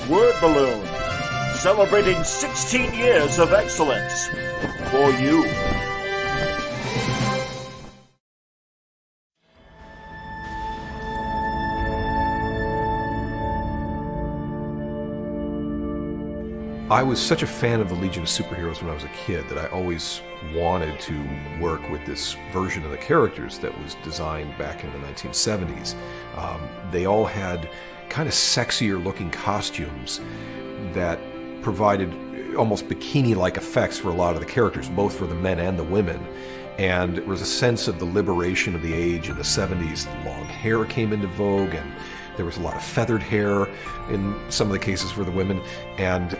Word Balloon, celebrating 16 years of excellence for you. I was such a fan of the Legion of Superheroes when I was a kid that I always wanted to work with this version of the characters that was designed back in the 1970s. They all had kind of sexier looking costumes that provided almost bikini-like effects for a lot of the characters, both for the men and the women. And there was a sense of the liberation of the age in the 70s. Long hair came into vogue, and there was a lot of feathered hair in some of the cases for the women, and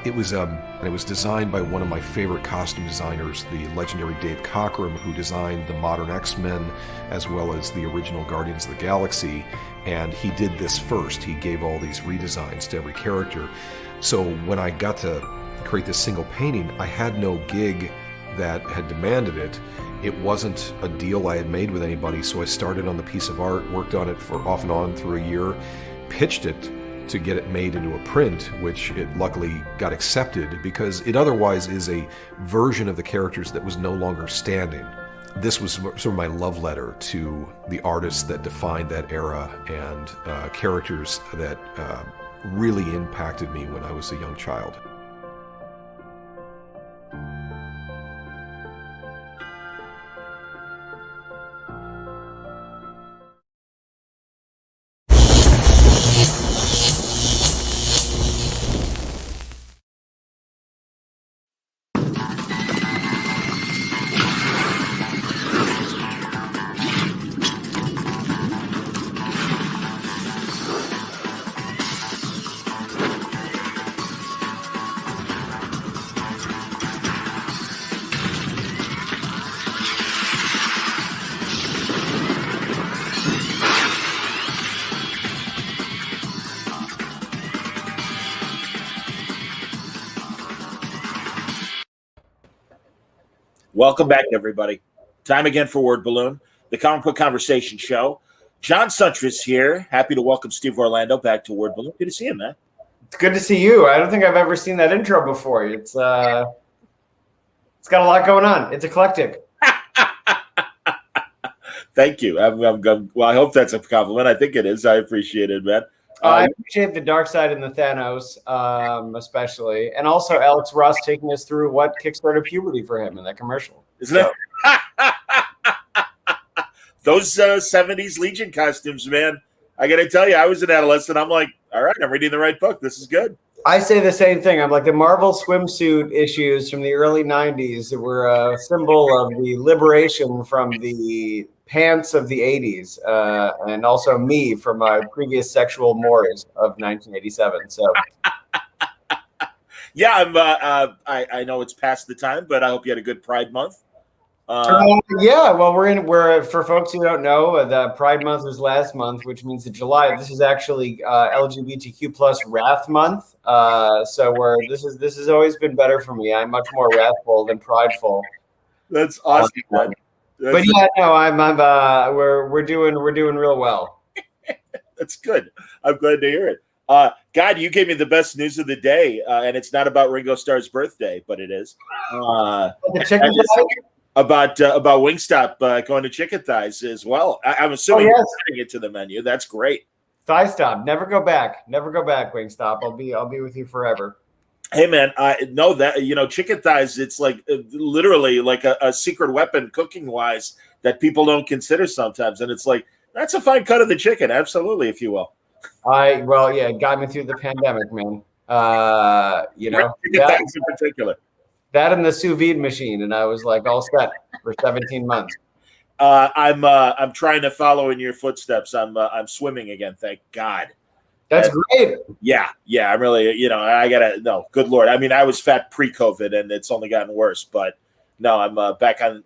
it was designed by one of my favorite costume designers, the legendary Dave Cockrum, who designed the modern X-Men as well as the original Guardians of the Galaxy. And he did this first. He gave all these redesigns to every character. So when I got to create this single painting, I had no gig that had demanded it. It wasn't a deal I had made with anybody, so I started on the piece of art, worked on it for off and on through a year, pitched it to get it made into a print, which it luckily got accepted because it otherwise is a version of the characters that was no longer standing. This was sort of my love letter to the artists that defined that era and characters that really impacted me when I was a young child. Welcome back, everybody. Time again for Word Balloon, the comic book conversation show. John Suntress here. Happy to welcome Steve Orlando back to Word Balloon. Good to see you, man. It's good to see you. I don't think I've ever seen that intro before. It's got a lot going on. It's eclectic. Thank you. Well, I hope that's a compliment. I think it is. I appreciate it, man. I appreciate the dark side and the Thanos, especially, and also Alex Ross taking us through what kickstarted puberty for him in that commercial. Isn't it? Those 70s Legion costumes, man. I got to tell you, I was an adolescent. I'm like, all right, I'm reading the right book. This is good. I say the same thing. I'm like, the Marvel swimsuit issues from the early 90s were a symbol of the liberation from the pants of the 80s, and also me from my previous sexual mores of 1987. So, yeah, I know it's past the time, but I hope you had a good Pride Month. Yeah, well, we're for folks who don't know, the Pride Month was last month, which means that July. This is actually LGBTQ plus Wrath Month. So this has always been better for me. I'm much more wrathful than prideful. That's awesome, man. But yeah, no, we're doing real well. That's good. I'm glad to hear it. God, you gave me the best news of the day, and it's not about Ringo Starr's birthday, but it is. The chicken about Wingstop going to Chicken Thighs as well. I'm assuming you're adding it to the menu. That's great. Thigh Stop. Never go back. Never go back, Wingstop. I'll be with you forever. Hey man, I know that Chicken Thighs. It's like literally like a secret weapon cooking wise that people don't consider sometimes, and it's like that's a fine cut of the chicken, absolutely, if you will. It got me through the pandemic, man. Chicken Thighs in particular. That and the sous vide machine, and I was like all set for 17 months. I'm trying to follow in your footsteps. I'm swimming again, thank God. That's great. Yeah. I'm really, I gotta no. Good Lord. I mean, I was fat pre-COVID, and it's only gotten worse. But no, I'm back on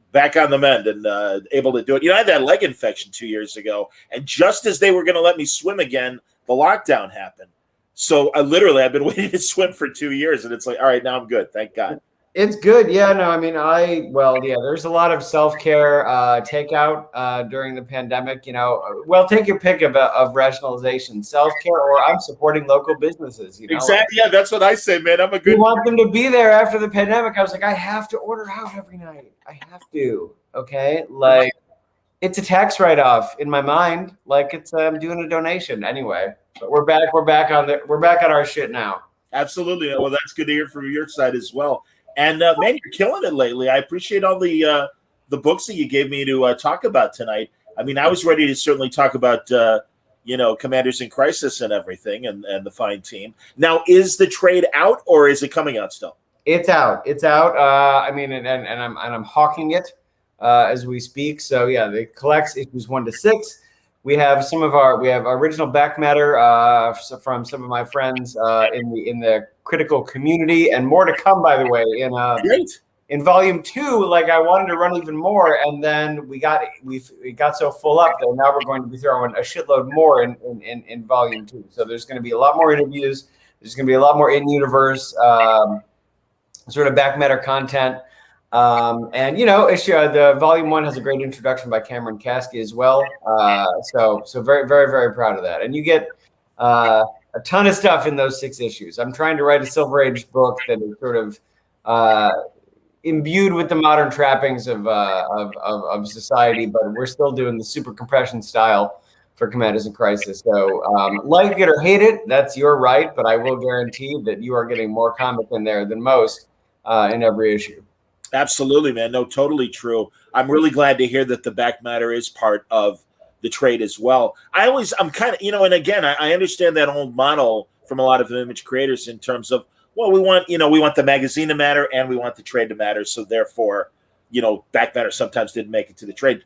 the mend and able to do it. I had that leg infection 2 years ago, and just as they were going to let me swim again, the lockdown happened. So I've been waiting to swim for 2 years, and it's like, all right, now I'm good. Thank God. It's good. Yeah, no, I mean, there's a lot of self-care takeout during the pandemic, take your pick of rationalization, self-care, or I'm supporting local businesses, Exactly. Yeah, that's what I say, man. I'm a We good. want them to be there after the pandemic. I was like, I have to order out every night. I have to. Okay. Like, it's a tax write-off in my mind. Like it's I'm doing a donation anyway. But we're back on our shit now. Absolutely. Well, that's good to hear from your side as well. And man, you're killing it lately. I appreciate all the books that you gave me to talk about tonight. I mean, I was ready to certainly talk about Commanders in Crisis and everything, and the fine team. Now, is the trade out or is it coming out still? It's out. It's out. And I'm hawking it as we speak. So yeah, it collects issues 1 to 6. We have original back matter from some of my friends in the critical community, and more to come, by the way. In volume 2, like I wanted to run even more, and then we got so full up that now we're going to be throwing a shitload more in volume 2. So there's going to be a lot more interviews. There's going to be a lot more in-universe sort of back matter content. The volume 1 has a great introduction by Cameron Kasky as well. So very, very, very proud of that. And you get a ton of stuff in those 6 issues. I'm trying to write a Silver Age book that is sort of imbued with the modern trappings of society, but we're still doing the super compression style for Commanders in Crisis. So like it or hate it, that's your right, but I will guarantee that you are getting more comic in there than most in every issue. Absolutely, man. No, totally true. I'm really glad to hear that the back matter is part of the trade as well. I'm kind of, and again, I understand that old model from a lot of image creators in terms of, well, we want the magazine to matter and we want the trade to matter. So therefore, back matter sometimes didn't make it to the trade,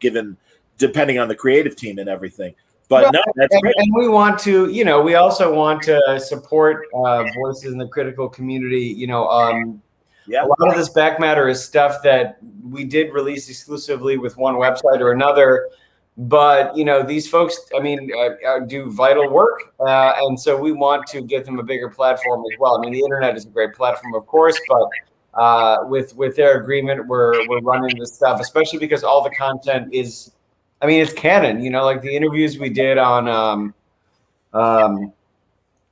depending on the creative team and everything. But that's great. And we want to, we also want to support voices in the critical community, A lot of this back matter is stuff that we did release exclusively with one website or another, but these folks, do vital work, and so we want to give them a bigger platform as well. I mean, the internet is a great platform, of course, but with their agreement, we're running this stuff, especially because all the content is, it's canon. Like the interviews we did on.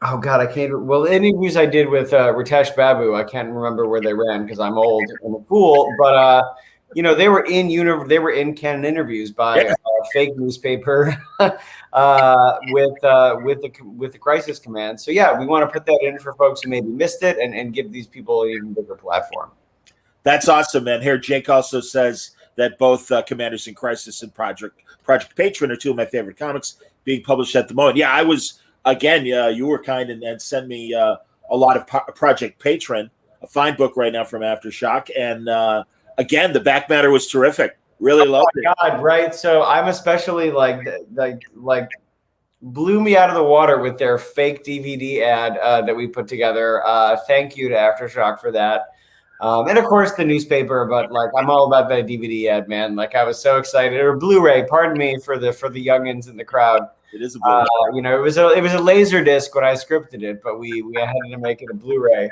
Oh God, I can't. Well, the interviews I did with Ritesh Babu, I can't remember where they ran because I'm old and a fool. But they were in canon interviews by a fake newspaper with the Crisis Command. So yeah, we want to put that in for folks who maybe missed it and give these people an even bigger platform. That's awesome, man. Here, Jake also says that both Commanders in Crisis and Project Patron are 2 of my favorite comics being published at the moment. Yeah, I was. Again, you were kind and sent me a lot of Project Patron, a fine book right now from Aftershock. And again, the back matter was terrific. Really loved it. God, right? So I'm especially like blew me out of the water with their fake DVD ad that we put together. Thank you to Aftershock for that. And of course the newspaper, but like I'm all about that DVD ad, man. Like I was so excited. Or Blu-ray, pardon me for the youngins in the crowd. It is a Blu-ray. It was a laser disc when I scripted it, but we had to make it a Blu-ray.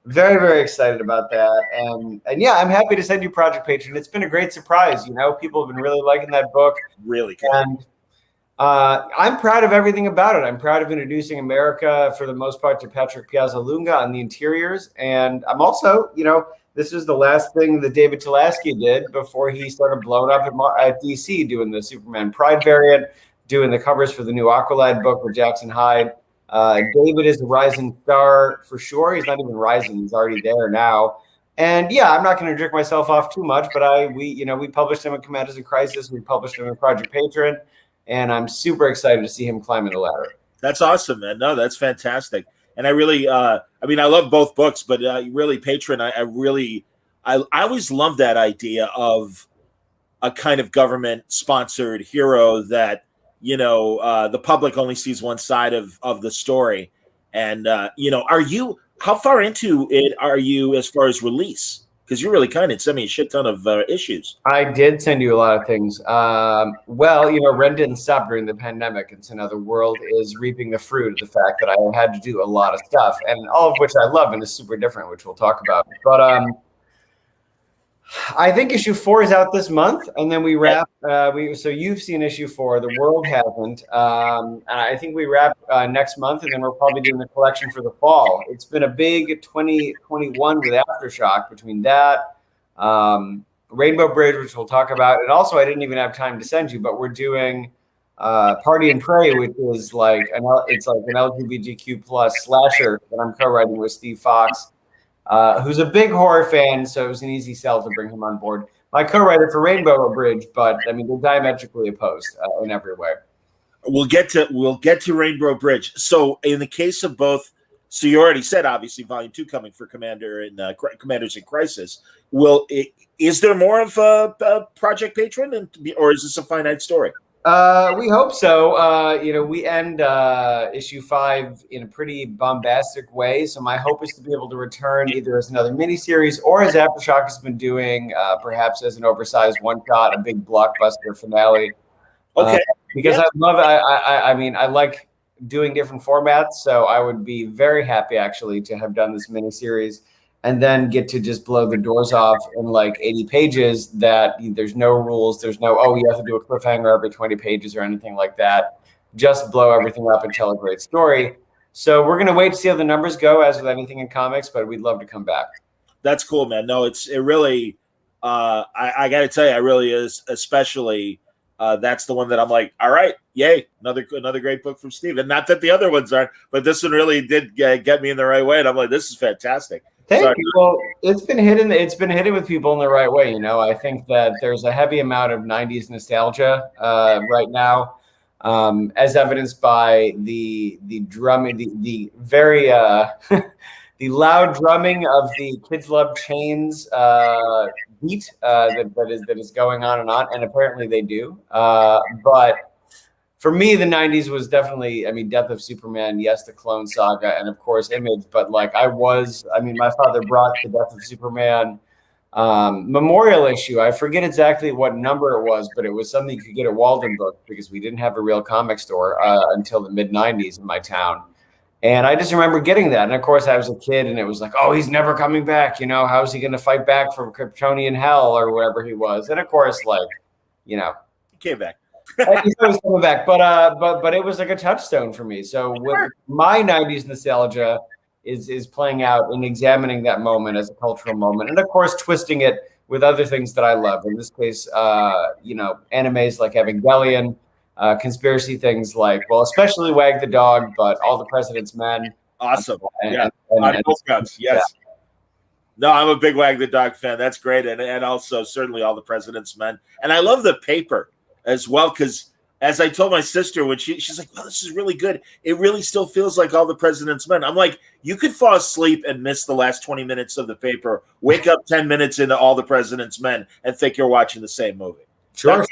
Very, very excited about that. And yeah, I'm happy to send you Project Patron. It's been a great surprise. People have been really liking that book. Really good. And I'm proud of everything about it. I'm proud of introducing America for the most part to Patrick Piazza-Lunga on the interiors. And I'm also, this is the last thing that David Talaski did before he started blowing up at DC, doing the Superman Pride variant, doing the covers for the new Aqualad book with Jackson Hyde. David is a rising star for sure. He's not even rising; he's already there now. And yeah, I'm not going to jerk myself off too much, but we published him in Commanders in Crisis. We published him in Project Patron, and I'm super excited to see him climbing the ladder. That's awesome, man. No, that's fantastic. And I really, I love both books, but really, Patron, I always love that idea of a kind of government-sponsored hero that, the public only sees one side of the story. And, how far into it are you as far as release because you're really kind and sent me a shit ton of issues. I did send you a lot of things. Well, Ren didn't stop during the pandemic, and so now the world is reaping the fruit of the fact that I had to do a lot of stuff, and all of which I love and is super different, which we'll talk about. But I think issue 4 is out this month, and then we wrap. So you've seen issue 4, the world hasn't, and I think we wrap next month, and then we're probably doing the collection for the fall. It's been a big 2021 with Aftershock between that, Rainbow Bridge, which we'll talk about, and also I didn't even have time to send you, but we're doing Party and Pray, which is it's like an LGBTQ plus slasher that I'm co-writing with Steve Fox. Who's a big horror fan, so it was an easy sell to bring him on board. My co-writer for Rainbow Bridge, but I mean they're diametrically opposed in every way. We'll get to Rainbow Bridge. So in the case of both, so you already said obviously Volume 2 coming for Commanders in Crisis. Is there more of a Project Patron, or is this a finite story? We hope so. We end issue 5 in a pretty bombastic way. So my hope is to be able to return either as another miniseries or as Aftershock has been doing, perhaps as an oversized one-shot, a big blockbuster finale. Okay. Because I love. I like doing different formats. So I would be very happy actually to have done this miniseries and then get to just blow the doors off in like 80 pages that there's no rules. There's no, you have to do a cliffhanger every 20 pages or anything like that. Just blow everything up and tell a great story. So we're going to wait to see how the numbers go, as with anything in comics, but we'd love to come back. That's cool, man. No, it really, I got to tell you, I really is, especially that's the one that I'm like, all right, yay, another great book from Steve. And not that the other ones aren't, but this one really did get me in the right way. And I'm like, this is fantastic. Thank you. Well, it's been hitting with people in the right way. I think that there's a heavy amount of 90s nostalgia right now, as evidenced by the drumming, the very the loud drumming of the Kids Love Chains beat that is going on, and apparently they do. But for me, the 90s was definitely, Death of Superman, yes, the Clone Saga, and of course Image. But my father brought the Death of Superman memorial issue. I forget exactly what number it was, but it was something you could get at Walden Books because we didn't have a real comic store until the mid 90s in my town. And I just remember getting that. And of course I was a kid and it was like, oh, he's never coming back. How is he going to fight back from Kryptonian hell or wherever he was? And of course, he came back. He's always coming back, but it was like a touchstone for me. So with my 90s nostalgia is playing out and examining that moment as a cultural moment, and of course twisting it with other things that I love. In this case, animes like Evangelion, conspiracy things like, especially Wag the Dog, but All the President's Men. Awesome. On both counts. Yes. Yeah. No, I'm a big Wag the Dog fan. That's great, and also certainly All the President's Men, and I love the paper as well, because as I told my sister when she's like, well, this is really good. It really still feels like All the President's Men. I'm like, you could fall asleep and miss the last 20 minutes of the paper, wake up 10 minutes into All the President's Men and think you're watching the same movie. Sure.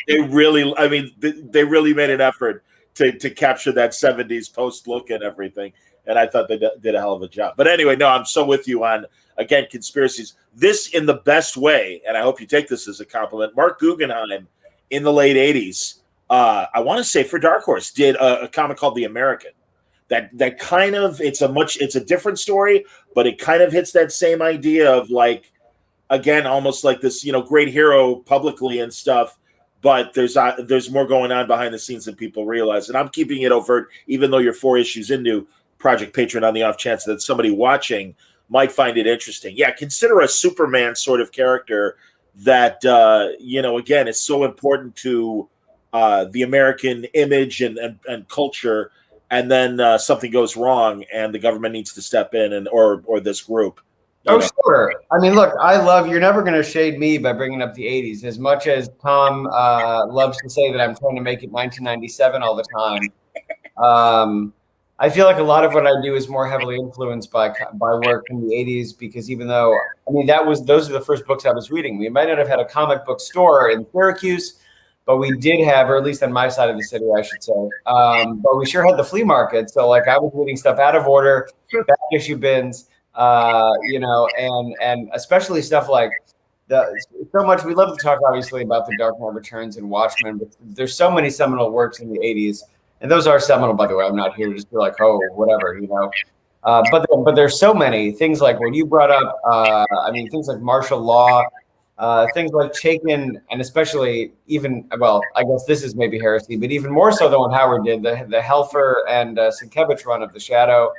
They really made an effort to capture that 70s post look and everything. And I thought they did a hell of a job. But anyway, no, I'm so with you on, again, conspiracies. This in the best way, and I hope you take this as a compliment, Mark Guggenheim in the late 80s, I want to say for Dark Horse, did a comic called The American. That kind of, it's a different story, but it kind of hits that same idea of again, almost like this, great hero publicly and stuff, but there's more going on behind the scenes than people realize. And I'm keeping it overt, even though you're 4 issues into Project Patron, on the off chance that somebody watching might find it interesting. Yeah, consider a Superman sort of character that, again, is so important to the American image and culture, and then something goes wrong and the government needs to step in or this group. Sure. Look, you're never going to shade me by bringing up the 80s. As much as Tom loves to say that I'm trying to make it 1997 all the time, I feel like a lot of what I do is more heavily influenced by work from the 80s, because even though, those are the first books I was reading. We might not have had a comic book store in Syracuse, but we did have, or at least on my side of the city, I should say. But we sure had the flea market. So I was reading stuff out of order, back issue bins, and especially stuff like so much. We love to talk obviously about The Dark Knight Returns and Watchmen, but there's so many seminal works in the 80s, and those are seminal, by the way. I'm not here to just be like, oh, whatever, but there's so many things like what you brought up. Things like martial law, things like Chaikin, and especially even, well, I guess this is maybe heresy, but even more so than what Howard did, the Helfer and Sienkiewicz run of the Shadow,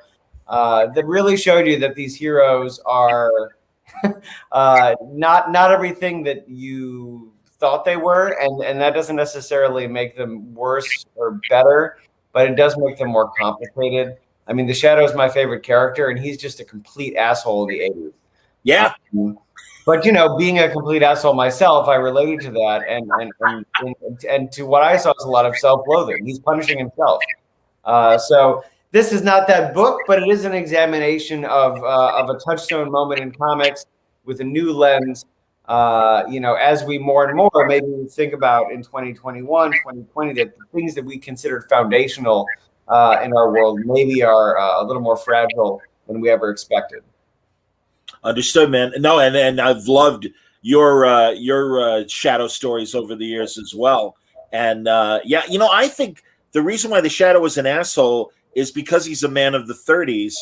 that really showed you that these heroes are not everything that you thought they were, and that doesn't necessarily make them worse or better, but it does make them more complicated. I mean, the Shadow is my favorite character, and he's just a complete asshole in the 80s. Yeah. But being a complete asshole myself, I related to that, and to what I saw as a lot of self-loathing. He's punishing himself. So this is not that book, but it is an examination of a touchstone moment in comics with a new lens. As we more and more maybe think about in 2021, 2020, that the things that we considered foundational in our world maybe are a little more fragile than we ever expected. Understood, man. No, and I've loved your Shadow stories over the years as well. And I think the reason why the Shadow was an asshole is because he's a man of the 30s.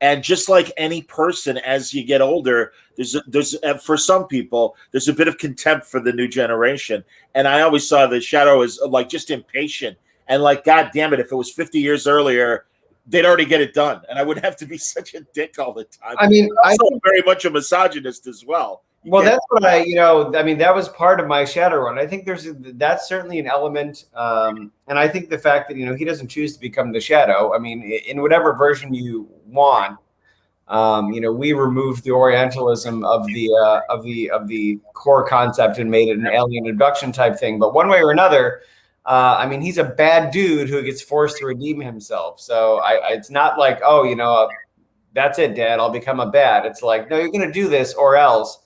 And just like any person, as you get older, there's for some people, there's a bit of contempt for the new generation. And I always saw the Shadow as like just impatient and like, God damn it, if it was 50 years earlier, they'd already get it done. And I would have to be such a dick all the time. I mean, I'm also very much a misogynist as well. That's what that was part of my Shadow run. I think that's certainly an element. And I think the fact that, he doesn't choose to become the Shadow. I mean, in whatever version you want, we removed the Orientalism of the core concept and made it an alien abduction type thing. But one way or another, he's a bad dude who gets forced to redeem himself. So it's not like, that's it, Dad, I'll become a bad. It's like, no, you're going to do this or else.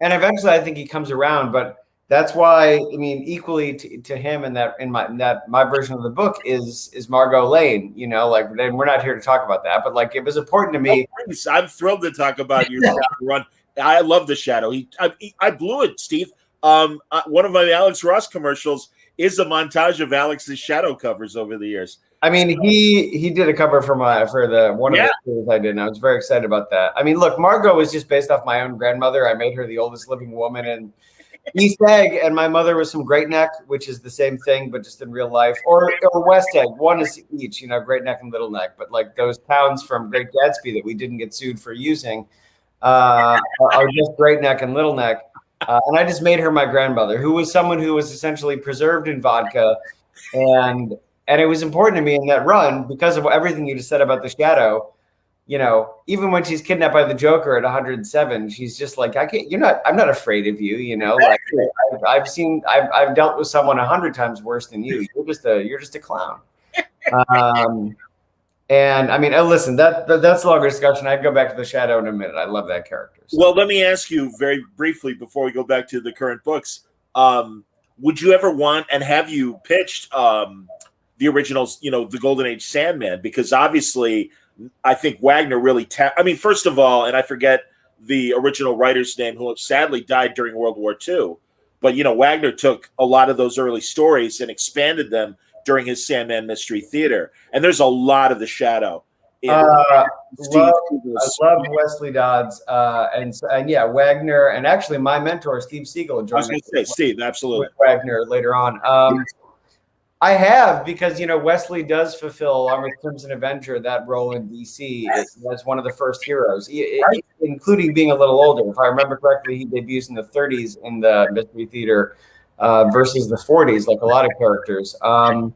And eventually I think he comes around, but that's why, equally to him and my version of the book is Margot Lane, and we're not here to talk about that, but like, it was important to me. I'm thrilled to talk about your Shadow run. I love the Shadow. I blew it, Steve. One of my Alex Ross commercials is a montage of Alex's Shadow covers over the years. He did a cover for the one of the series I did, and I was very excited about that. Look, Margot was just based off my own grandmother. I made her the oldest living woman in East Egg, and my mother was from Great Neck, which is the same thing, but just in real life, or West Egg. One is each, Great Neck and Little Neck. But like those towns from Great Gatsby that we didn't get sued for using are just Great Neck and Little Neck. And I just made her my grandmother, who was someone who was essentially preserved in vodka. And it was important to me in that run because of everything you just said about the Shadow. Even when she's kidnapped by the Joker at 107, she's just like, I'm not afraid of you, like I've dealt with someone 100 times worse than you. You're just a clown. Listen, that's a longer discussion. I'd go back to the Shadow in a minute. I love that character. So. Well, let me ask you very briefly before we go back to the current books. Would you ever want, and have you pitched the originals, the Golden Age Sandman? Because obviously I think Wagner really first of all, and I forget the original writer's name, who sadly died during World War II. But, Wagner took a lot of those early stories and expanded them during his Sandman Mystery Theater. And there's a lot of the Shadow. I love Wesley Dodds. And Wagner, and actually my mentor, Steve Siegel, joined. I was going to say, Steve, absolutely. With Wagner later on. I have, because Wesley does fulfill, along with Crimson Avenger, that role in DC as one of the first heroes, including being a little older. If I remember correctly, he debuts in the 30s in the Mystery Theater versus the 40s, like a lot of characters. I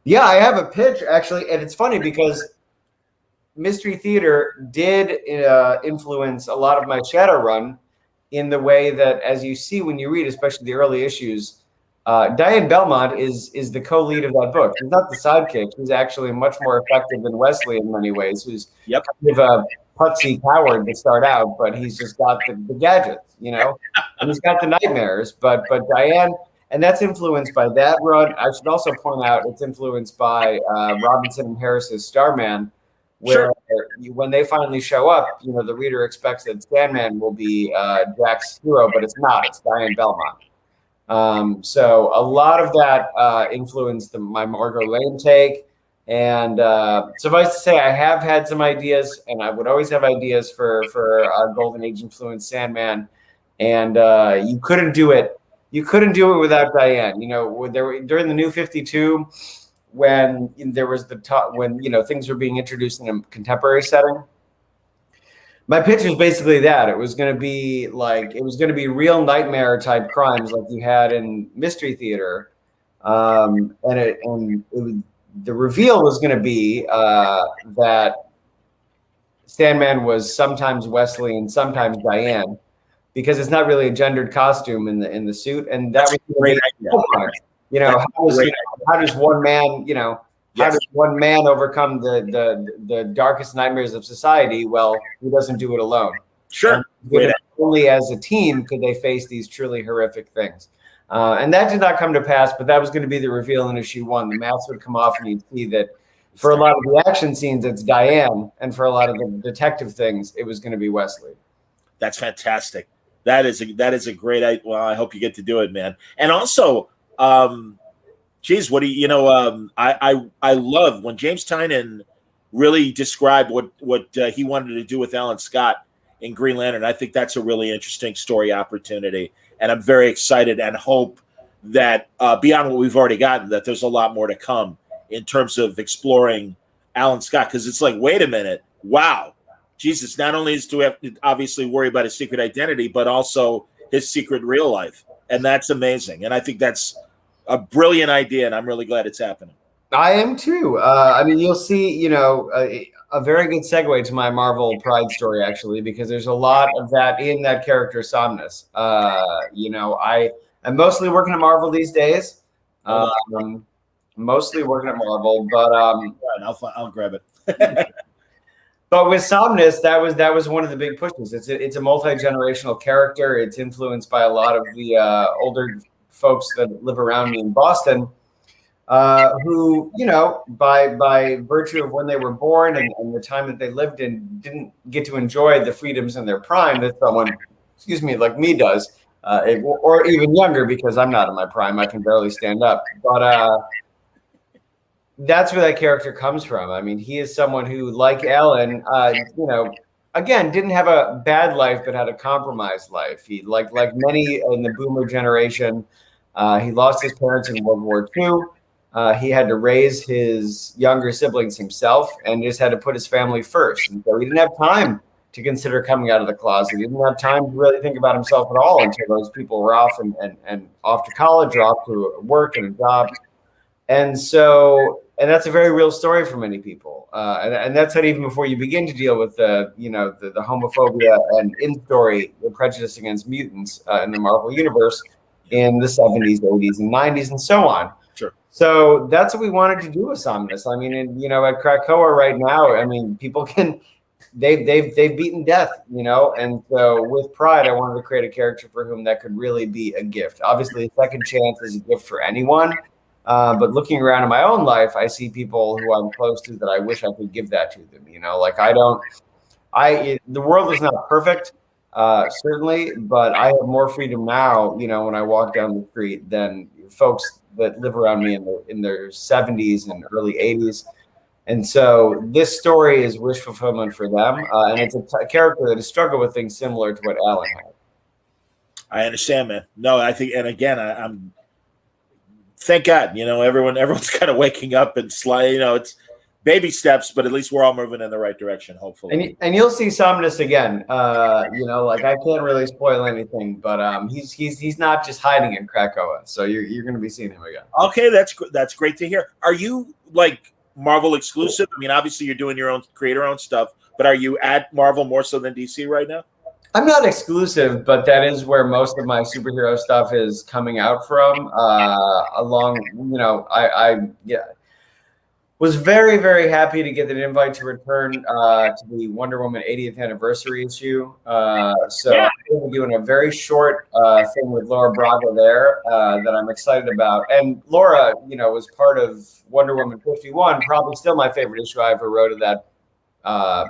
have a pitch actually, and it's funny because Mystery Theater did influence a lot of my Shadow run in the way that, as you see when you read, especially the early issues. Diane Belmont is the co-lead of that book. She's not the sidekick. She's actually much more effective than Wesley in many ways, who's kind of a putsy coward to start out, but he's just got the gadgets, and he's got the nightmares. But Diane, and that's influenced by that run. I should also point out it's influenced by Robinson and Harris's Starman, where when they finally show up, the reader expects that Sandman will be Jack's hero, but it's not. It's Diane Belmont. So a lot of that influenced my Margot Lane take. And suffice to say, I have had some ideas, and I would always have ideas for Golden Age influenced Sandman. And you couldn't do it. You couldn't do it without Diane. During the New 52, when there was when things were being introduced in a contemporary setting. My pitch was basically that it was going to be real nightmare type crimes like you had in Mystery Theater, the reveal was going to be that Sandman was sometimes Wesley and sometimes Diane, because it's not really a gendered costume in the suit, and that was great idea. How does one man, how does one man overcome the darkest nightmares of society? Well, he doesn't do it alone. Sure. Only as a team could they face these truly horrific things. And that did not come to pass, but that was going to be the reveal in issue 1. The mask would come off, and you'd see that for a lot of the action scenes, it's Diane, and for a lot of the detective things, it was going to be Wesley. That's fantastic. That is a great idea. Well, I hope you get to do it, man. And also, geez, what do you know? I love when James Tynion really described what he wanted to do with Alan Scott in Green Lantern. I think that's a really interesting story opportunity, and I'm very excited and hope that beyond what we've already gotten, that there's a lot more to come in terms of exploring Alan Scott, because it's like, wait a minute, wow, Jesus! Not only is to have to obviously worry about his secret identity, but also his secret real life, and that's amazing. And I think that's a brilliant idea, and I'm really glad it's happening. I am too. I mean, you'll see, a very good segue to my Marvel Pride story, actually, because there's a lot of that in that character, Somnus. I'm mostly working at Marvel these days. Mostly working at Marvel, but I'll grab it. But with Somnus, that was one of the big pushes. It's a multi-generational character. It's influenced by a lot of the older folks that live around me in Boston, who, by virtue of when they were born and the time that they lived in, didn't get to enjoy the freedoms in their prime that someone, like me does, or even younger, because I'm not in my prime. I can barely stand up. But that's where that character comes from. I mean, he is someone who, like Alan, again, didn't have a bad life, but had a compromised life. He, like many in the boomer generation, he lost his parents in World War II. He had to raise his younger siblings himself and just had to put his family first. And so he didn't have time to consider coming out of the closet. He didn't have time to really think about himself at all until those people were off and off to college or off to work and a job. And so, and that's a very real story for many people. And that's not even before you begin to deal with the homophobia and in-story, the prejudice against mutants in the Marvel universe in the 70s, 80s, and 90s, and so on. Sure. So that's what we wanted to do with Somnus. I mean, at Krakoa right now, I mean, people they've beaten death, and so with Pride, I wanted to create a character for whom that could really be a gift. Obviously, a second chance is a gift for anyone. But looking around in my own life, I see people who I'm close to that I wish I could give that to them. The world is not perfect, certainly, but I have more freedom now, when I walk down the street than folks that live around me in their 70s and early 80s. And so this story is wish fulfillment for them. And it's a character that has struggled with things similar to what Alan had. I understand, man. No, I think, and again, I'm thank God, everyone's kind of waking up and it's baby steps, but at least we're all moving in the right direction, hopefully. And you'll see Somnus again. I can't really spoil anything, but he's not just hiding in Krakoa, so you're going to be seeing him again. Okay, that's great to hear. Are you Marvel exclusive? I mean, obviously you're doing your own creator-owned stuff, but are you at Marvel more so than DC right now? I'm not exclusive, but that is where most of my superhero stuff is coming out from. Was very, very happy to get an invite to return to the Wonder Woman 80th anniversary issue. So I'm going to be doing a very short thing with Laura Braga there that I'm excited about. And Laura, was part of Wonder Woman 51, probably still my favorite issue I ever wrote of that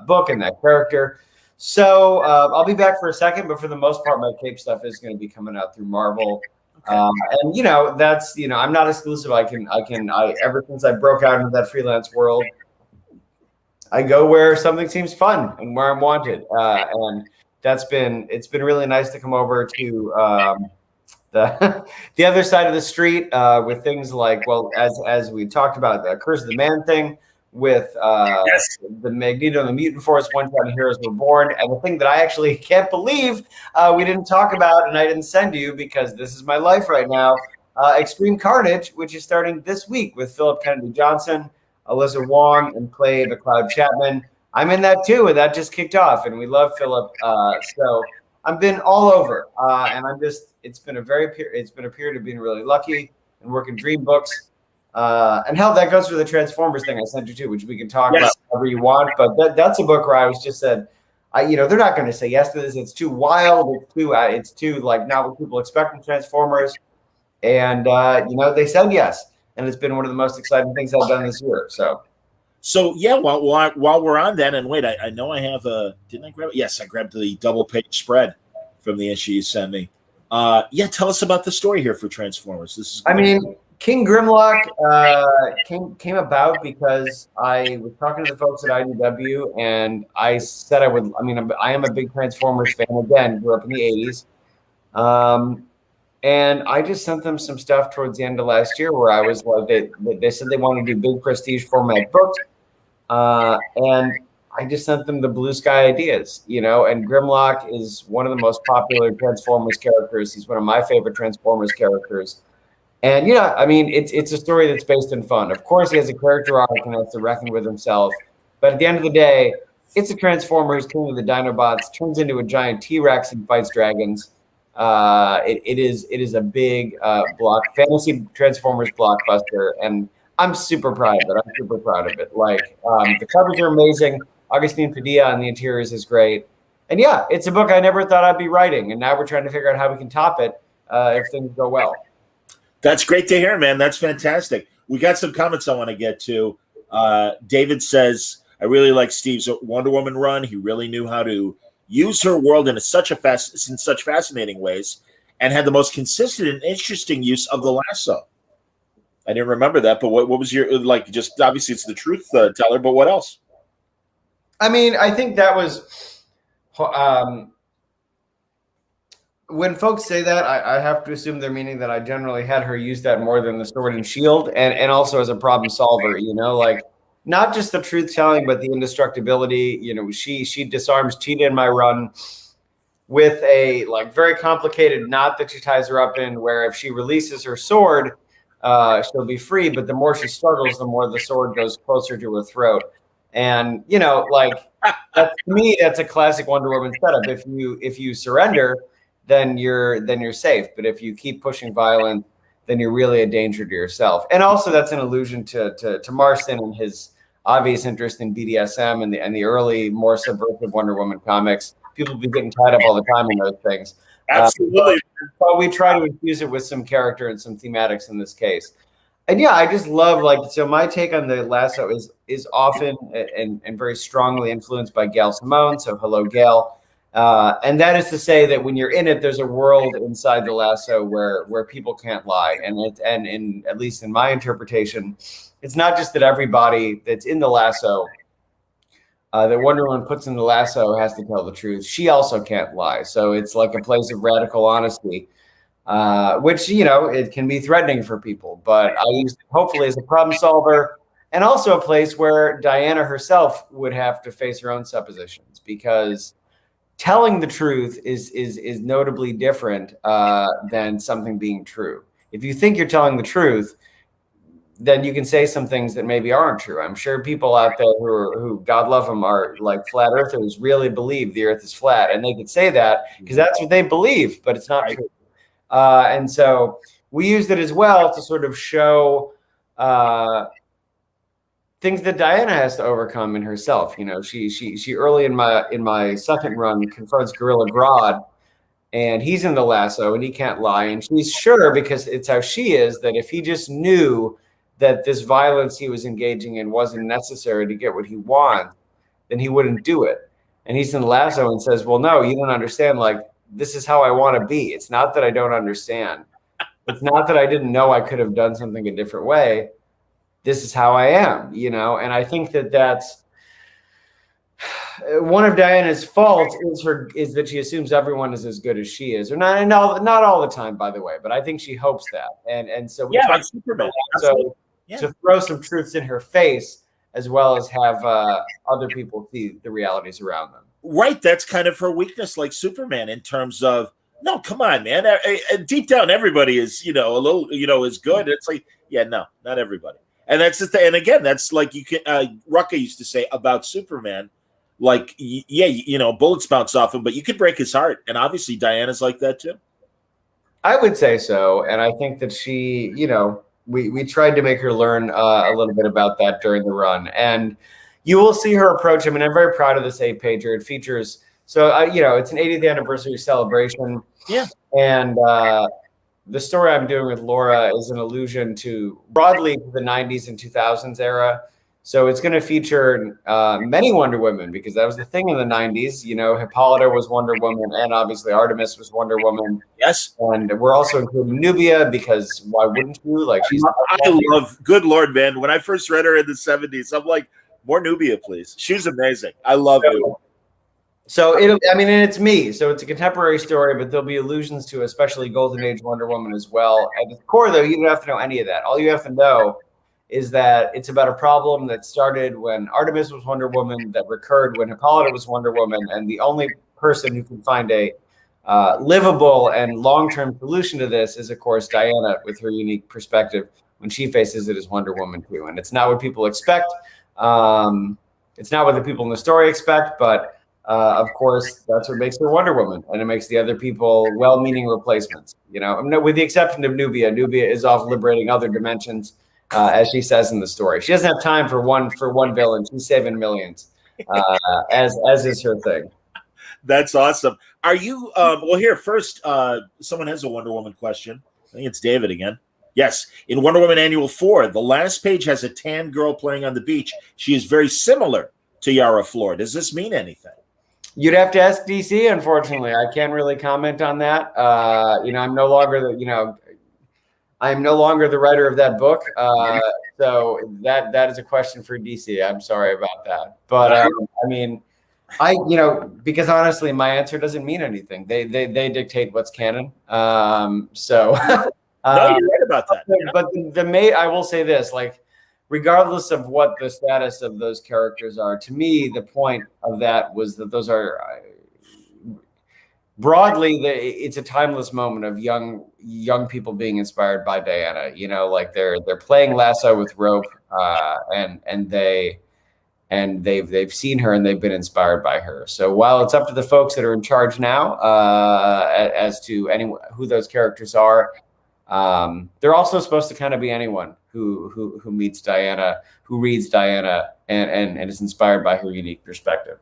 book and that character. So I'll be back for a second, but for the most part, my Cape stuff is going to be coming out through Marvel. Okay. And that's I'm not exclusive. I ever since I broke out into that freelance world, I go where something seems fun and where I'm wanted. And it's been really nice to come over to the other side of the street with things like, well, as we talked about, the Curse of the Man thing, with the Magneto and the Mutant Force, One Shot Heroes Were Born, and the thing that I actually can't believe we didn't talk about and I didn't send you because this is my life right now, Extreme Carnage, which is starting this week with Philip Kennedy Johnson, Alyssa Wong, and Clay McLeod Chapman. I'm in that too, and that just kicked off, and we love Philip. So I've been all over, and it's been a period of being really lucky and working Dream Books. And hell, that goes for the Transformers thing I sent you to, which we can talk about whatever you want. But that's a book where I was just said, they're not going to say yes to this. It's too wild. It's too like not what people expect from Transformers. And they said yes, and it's been one of the most exciting things I've done this year. So yeah, while we're on that, and wait, I know I have didn't I grab it? Yes, I grabbed the double page spread from the issue you sent me. Tell us about the story here for Transformers. King Grimlock came about because I was talking to the folks at IDW, and I said I would. I am a big Transformers fan. Again, grew up in the '80s, and I just sent them some stuff towards the end of last year where I was like, they said they wanted to do big prestige format books, and I just sent them the blue sky ideas, And Grimlock is one of the most popular Transformers characters. He's one of my favorite Transformers characters. And it's a story that's based in fun. Of course, he has a character arc and has to reckon with himself. But at the end of the day, it's a Transformers, king of the Dinobots, turns into a giant T-Rex and fights dragons. It is a big fantasy Transformers blockbuster, and I'm super proud of it. Like the covers are amazing. Augustine Padilla on the interiors is great. And yeah, it's a book I never thought I'd be writing, and now we're trying to figure out how we can top it if things go well. That's great to hear, man. That's fantastic. We got some comments I want to get to. David says, I really like Steve's Wonder Woman run. He really knew how to use her world in such fascinating ways, and had the most consistent and interesting use of the lasso. I didn't remember that, but what was your, just obviously it's the truth teller, but what else? I think that was, when folks say that, I have to assume they're meaning that I generally had her use that more than the sword and shield, and also as a problem solver, not just the truth telling, but the indestructibility. She disarms Cheetah in my run with a very complicated knot that she ties her up in, where if she releases her sword, she'll be free. But the more she struggles, the more the sword goes closer to her throat. And to me, that's a classic Wonder Woman setup. If you surrender, then you're safe. But if you keep pushing violence, then you're really a danger to yourself. And also, that's an allusion to Marston and his obvious interest in BDSM and the early, more subversive Wonder Woman comics. People be getting tied up all the time in those things. Absolutely. But we try to infuse it with some character and some thematics in this case. And yeah, I just love so my take on the lasso is often and very strongly influenced by Gail Simone. So hello, Gail. And that is to say that when you're in it, there's a world inside the lasso where people can't lie. And in at least in my interpretation, it's not just that everybody that's in the lasso that Wonder Woman puts in the lasso has to tell the truth. She also can't lie. So it's like a place of radical honesty, which, it can be threatening for people. But I use it hopefully as a problem solver, and also a place where Diana herself would have to face her own suppositions, because telling the truth is notably different than something being true. If you think you're telling the truth, then you can say some things that maybe aren't true. I'm sure people out there who God love them, are like flat earthers, really believe the earth is flat, and they could say that because that's what they believe, but it's not true. And so we used it as well to sort of show things that Diana has to overcome in herself. She early in my second run confronts Gorilla Grodd, and he's in the lasso and he can't lie, and she's sure, because it's how she is, that if he just knew that this violence he was engaging in wasn't necessary to get what he wants, then he wouldn't do it. And he's in Lasso and says, well, no, you don't understand. Like, this is how I want to be. It's not that I don't understand. It's not that I didn't know I could have done something a different way. This is how I am, And I think that that's one of Diana's faults is that she assumes everyone is as good as she is, or not all the time, by the way. But I think she hopes that, and so we like Superman. So to throw some truths in her face, as well as have other people see the realities around them. Right, that's kind of her weakness, like Superman, in terms of, no, come on, man. Deep down, everybody is, a little, is good. It's like, yeah, no, not everybody. And that's the thing. And again, that's like you can. Rucka used to say about Superman, like, yeah, bullets bounce off him, but you could break his heart. And obviously, Diana's like that too. I would say so, and I think that she, we tried to make her learn a little bit about that during the run, and you will see her approach. I mean, I'm very proud of this 8-pager. It features, so it's an 80th anniversary celebration. Yeah, and the story I'm doing with Laura is an allusion to broadly the 90s and 2000s era. So it's going to feature many Wonder Women, because that was the thing in the 90s. Hippolyta was Wonder Woman, and obviously Artemis was Wonder Woman. Yes. And we're also including Nubia, because why wouldn't you? Like, I love, good Lord, man. When I first read her in the 70s, I'm like, more Nubia, please. She's amazing. I love it. So and it's me. So it's a contemporary story, but there'll be allusions to especially Golden Age Wonder Woman as well. At the core, though, you don't have to know any of that. All you have to know is that it's about a problem that started when Artemis was Wonder Woman, that recurred when Hippolyta was Wonder Woman, and the only person who can find a livable and long-term solution to this is, of course, Diana, with her unique perspective when she faces it as Wonder Woman too. And it's not what people expect. It's not what the people in the story expect, but of course, that's what makes her Wonder Woman, and it makes the other people well-meaning replacements. With the exception of Nubia. Nubia is off liberating other dimensions. As she says in the story, she doesn't have time for one villain. She's saving millions, as is her thing. That's awesome. Are you? Well, here first, someone has a Wonder Woman question. I think it's David again. Yes, in Wonder Woman Annual 4, the last page has a tan girl playing on the beach. She is very similar to Yara Flor. Does this mean anything? You'd have to ask DC. Unfortunately, I can't really comment on that. I'm no longer I'm no longer the writer of that book, so that is a question for DC. I'm sorry about that, but because honestly, my answer doesn't mean anything. They dictate what's canon. So no, you're right about that. But I will say this: like, regardless of what the status of those characters are, to me, the point of that was that those are. Broadly, it's a timeless moment of young people being inspired by Diana. Like they're playing lasso with rope, and they've seen her and they've been inspired by her. So while it's up to the folks that are in charge now as to who those characters are, they're also supposed to kind of be anyone who meets Diana, who reads Diana, and is inspired by her unique perspective.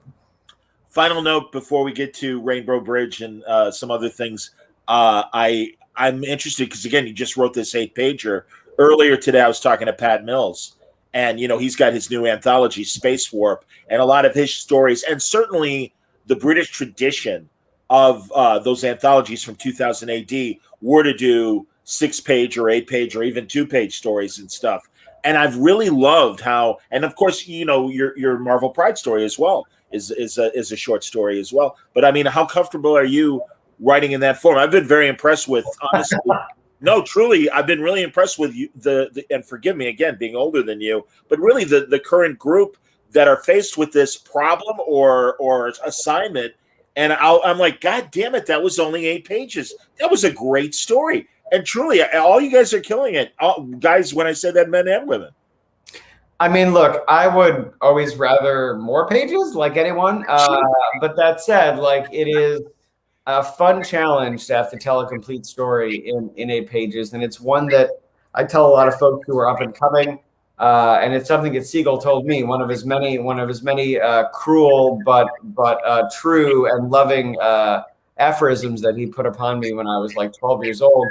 Final note before we get to Rainbow Bridge and some other things. I'm interested because, again, you just wrote this 8-pager. Earlier today, I was talking to Pat Mills, and, he's got his new anthology, Space Warp, and a lot of his stories, and certainly the British tradition of those anthologies from 2000 AD were to do 6-page or 8-page or even 2-page stories and stuff. And I've really loved how, and of course, your Marvel Pride story as well is a short story as well. But I mean, how comfortable are you writing in that form? I've been very impressed with, honestly. No, truly, I've been really impressed with you. And forgive me again, being older than you, but really the current group that are faced with this problem or assignment. And I'm like, God damn it, that was only 8 pages. That was a great story. And truly, all you guys are killing it. Guys, when I said that, men and women. I mean, look, I would always rather more pages, like anyone. But that said, like, it is a fun challenge to have to tell a complete story in 8 pages. And it's one that I tell a lot of folks who are up and coming. And it's something that Siegel told me, one of his many cruel but true and loving aphorisms that he put upon me when I was like 12 years old.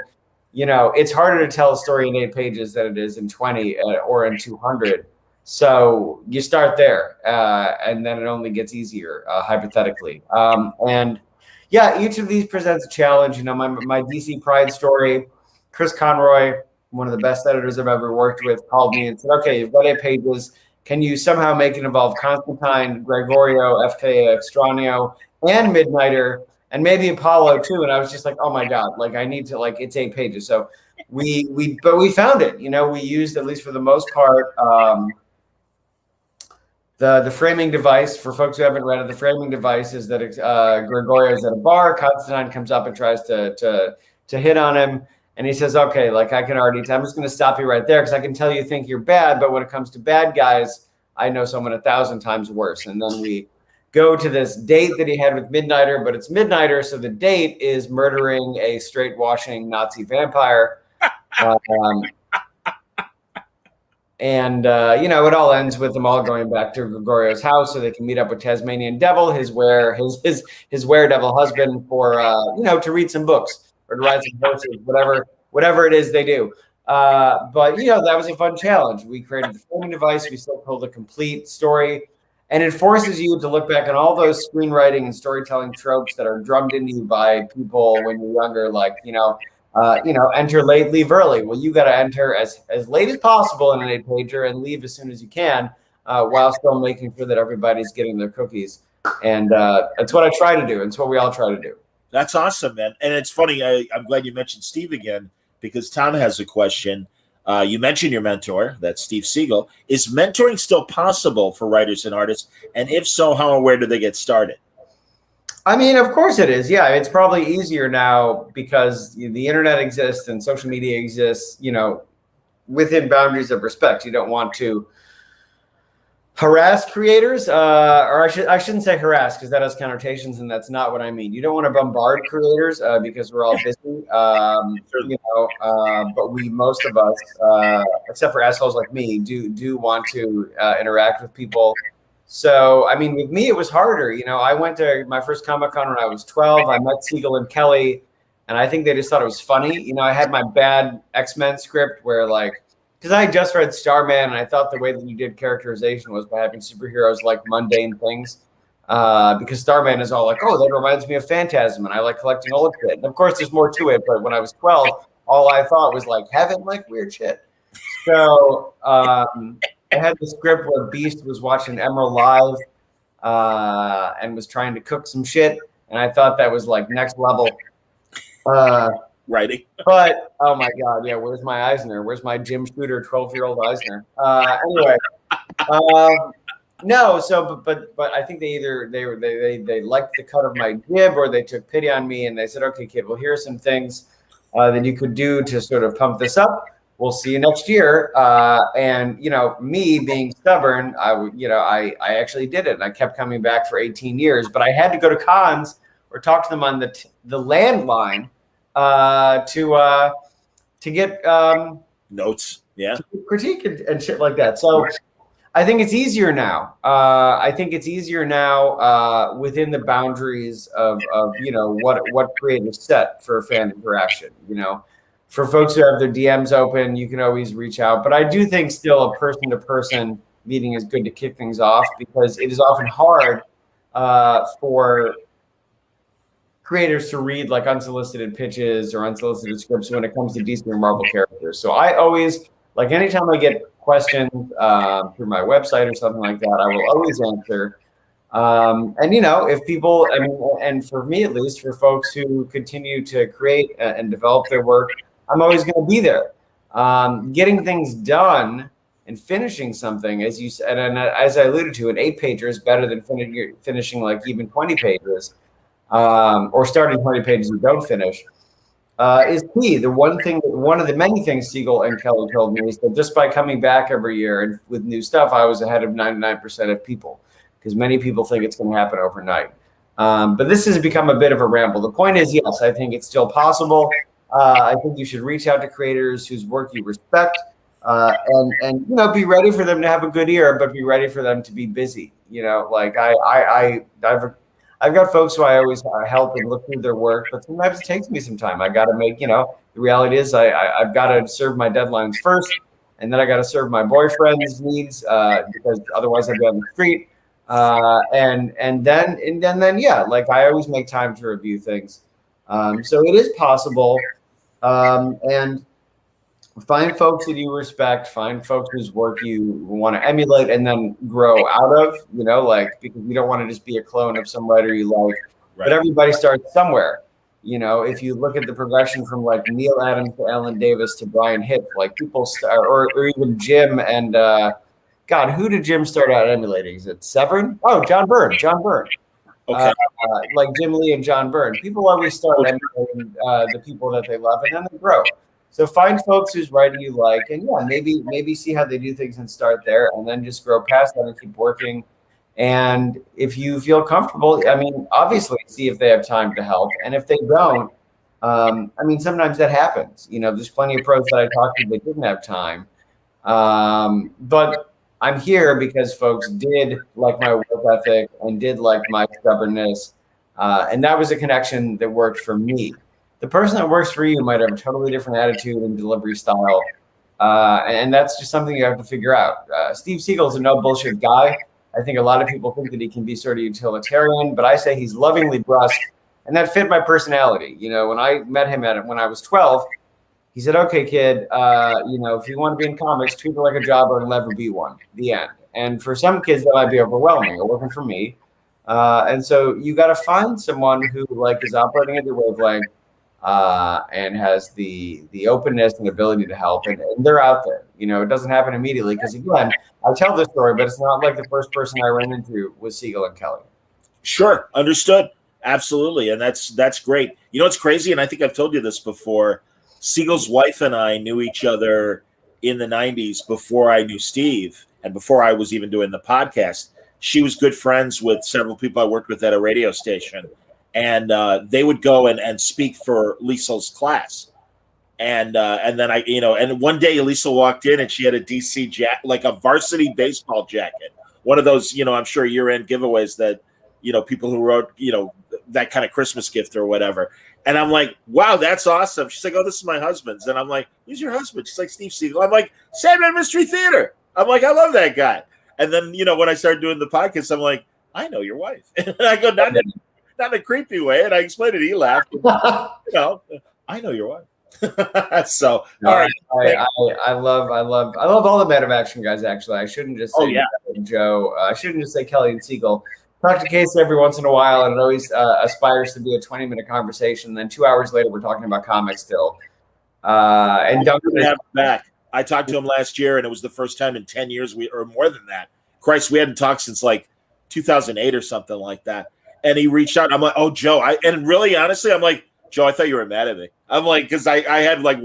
It's harder to tell a story in 8 pages than it is in 20 or in 200. So you start there, and then it only gets easier, hypothetically. And yeah, each of these presents a challenge. You know, my DC Pride story, Chris Conroy, one of the best editors I've ever worked with, called me and said, okay, you've got 8 pages. Can you somehow make it involve Constantine, Gregorio, FKA Extraño, and Midnighter, and maybe Apollo too? And I was just like, oh my God, like I need to, like, it's 8 pages. So we found it. You know, we used, at least for the most part, the framing device. For folks who haven't read it, the framing device is that Gregorio is at a bar. Constantine comes up and tries to hit on him. And he says, okay, like I can already, I'm just going to stop you right there because I can tell you think you're bad. But when it comes to bad guys, I know someone 1,000 times worse. And then we go to this date that he had with Midnighter, but it's Midnighter. So the date is murdering a straight washing Nazi vampire. You know, it all ends with them all going back to Gregorio's house so they can meet up with Tasmanian Devil, his weredevil husband, for you know, to read some books or to ride some horses, whatever it is they do. But you know, that was a fun challenge. We created the framing device. We still told a complete story, and it forces you to look back on all those screenwriting and storytelling tropes that are drummed into you by people when you're younger, like you know, enter late, leave early. Well, you got to enter as late as possible in an 8-pager and leave as soon as you can, while still making sure that everybody's getting their cookies. And that's what I try to do. And it's what we all try to do. That's awesome, man. And it's funny. I'm glad you mentioned Steve again, because Tom has a question. You mentioned your mentor, that's Steve Siegel. Is mentoring still possible for writers and artists? And if so, how and where do they get started? I mean, of course it is. Yeah, it's probably easier now because the internet exists and social media exists, you know, within boundaries of respect. You don't want to harass creators, or I shouldn't say harass because that has connotations and that's not what I mean. You don't want to bombard creators because we're all busy, you know, but most of us, except for assholes like me, do want to interact with people. So, I mean, with me, it was harder. You know, I went to my first Comic-Con when I was 12. I met Siegel and Kelly, and I think they just thought it was funny. You know, I had my bad X-Men script where, like, because I had just read Starman, and I thought the way that you did characterization was by having superheroes like mundane things. Because Starman is all like, oh, that reminds me of Phantasm, and I like collecting old shit. And of course, there's more to it, but when I was 12, all I thought was like heaven, like weird shit. So, I had the script where Beast was watching Emerald live and was trying to cook some shit, and I thought that was like next level writing. But oh my God, yeah, where's my Eisner? Where's my Jim Shooter 12-year-old Eisner? Anyway, no. So, but I think they liked the cut of my jib, or they took pity on me, and they said, okay, kid, well, here are some things that you could do to sort of pump this up. We'll see you next year. And, you know, me being stubborn, I actually did it. And I kept coming back for 18 years, but I had to go to cons or talk to them on the landline to get notes. Yeah. Critique and shit like that. So I think it's easier now. Within the boundaries of you know, what creators set for fan interaction, you know. For folks who have their DMs open, you can always reach out. But I do think still a person-to-person meeting is good to kick things off, because it is often hard for creators to read like unsolicited pitches or unsolicited scripts when it comes to DC or Marvel characters. So I always, like, anytime I get questions through my website or something like that, I will always answer. And, you know, if people, I mean, and for me at least, for folks who continue to create and develop their work, I'm always going to be there. Getting things done and finishing something, as you said, and as I alluded to, an 8-pager is better than finishing like even 20 pages, or starting 20 pages you don't finish, is key. One of the many things Siegel and Kelly told me is that just by coming back every year and with new stuff, I was ahead of 99% of people, because many people think it's going to happen overnight. But this has become a bit of a ramble. The point is, yes, I think it's still possible. I think you should reach out to creators whose work you respect, and you know, be ready for them to have a good ear, but be ready for them to be busy. You know, like I've got folks who I always help and look through their work, but sometimes it takes me some time. I got to make, you know, the reality is I've got to serve my deadlines first, and then I got to serve my boyfriend's needs because otherwise I'd be on the street. And then yeah, like I always make time to review things. So it is possible, and find folks that you respect, find folks whose work you want to emulate and then grow out of, like, because you don't want to just be a clone of some writer you like, right. But everybody starts somewhere. If you look at the progression from like Neil Adams to Alan Davis to Brian Hitt, like people start, or even Jim and God, who did Jim start out emulating? Is it Severin? Oh, John Byrne. Okay. Like Jim Lee and John Byrne. People always start emulating the people that they love, and then they grow. So find folks whose writing you like, and yeah, maybe see how they do things and start there, and then just grow past that and keep working. And if you feel comfortable, I mean, obviously see if they have time to help, and if they don't, I mean, sometimes that happens. There's plenty of pros that I talked to that didn't have time, but I'm here because folks did like my work ethic and did like my stubbornness, and that was a connection that worked for me. The person that works for you might have a totally different attitude and delivery style, and that's just something you have to figure out. Steve Siegel's a no bullshit guy. I think a lot of people think that he can be sort of utilitarian, but I say he's lovingly brusque, and that fit my personality. When I met him when I was 12, he said, "Okay, kid, if you want to be in comics, treat it like a job or never be one." The end. And for some kids, that might be overwhelming. It wasn't for me. And so you got to find someone who like is operating at your wavelength. And has the openness and ability to help, and they're out there. It doesn't happen immediately because, again, I tell this story, but it's not like the first person I ran into was Siegel and Kelly. Sure, understood, absolutely, and that's great. It's crazy, and I think I've told you this before. Siegel's wife and I knew each other in the '90s before I knew Steve, and before I was even doing the podcast. She was good friends with several people I worked with at a radio station. And they would go and speak for Liesel's class, and then and one day Liesel walked in and she had a DC jacket, like a varsity baseball jacket, one of those I'm sure year-end giveaways that people who wrote that kind of Christmas gift or whatever. And I'm like, wow, that's awesome. She's like, oh, this is my husband's, and I'm like, who's your husband? She's like, Steve Siegel. I'm like, Sandman Mystery Theater. I'm like, I love that guy. And then when I started doing the podcast, I'm like, I know your wife, and I go, not in a creepy way, and I explained it. He laughed. I know your wife. So, all right. I love all the Man of Action guys. Actually, I shouldn't just say Joe. I shouldn't just say Kelly and Siegel. Talk to Casey every once in a while, and it always aspires to be a 20-minute conversation. And then 2 hours later, we're talking about comics still. And Duncan have him back. I talked to him last year, and it was the first time in 10 years or more than that. Christ, we hadn't talked since like 2008 or something like that. And he reached out. I'm like, oh, Joe. And really, honestly, I'm like, Joe, I thought you were mad at me. I'm like, because I had like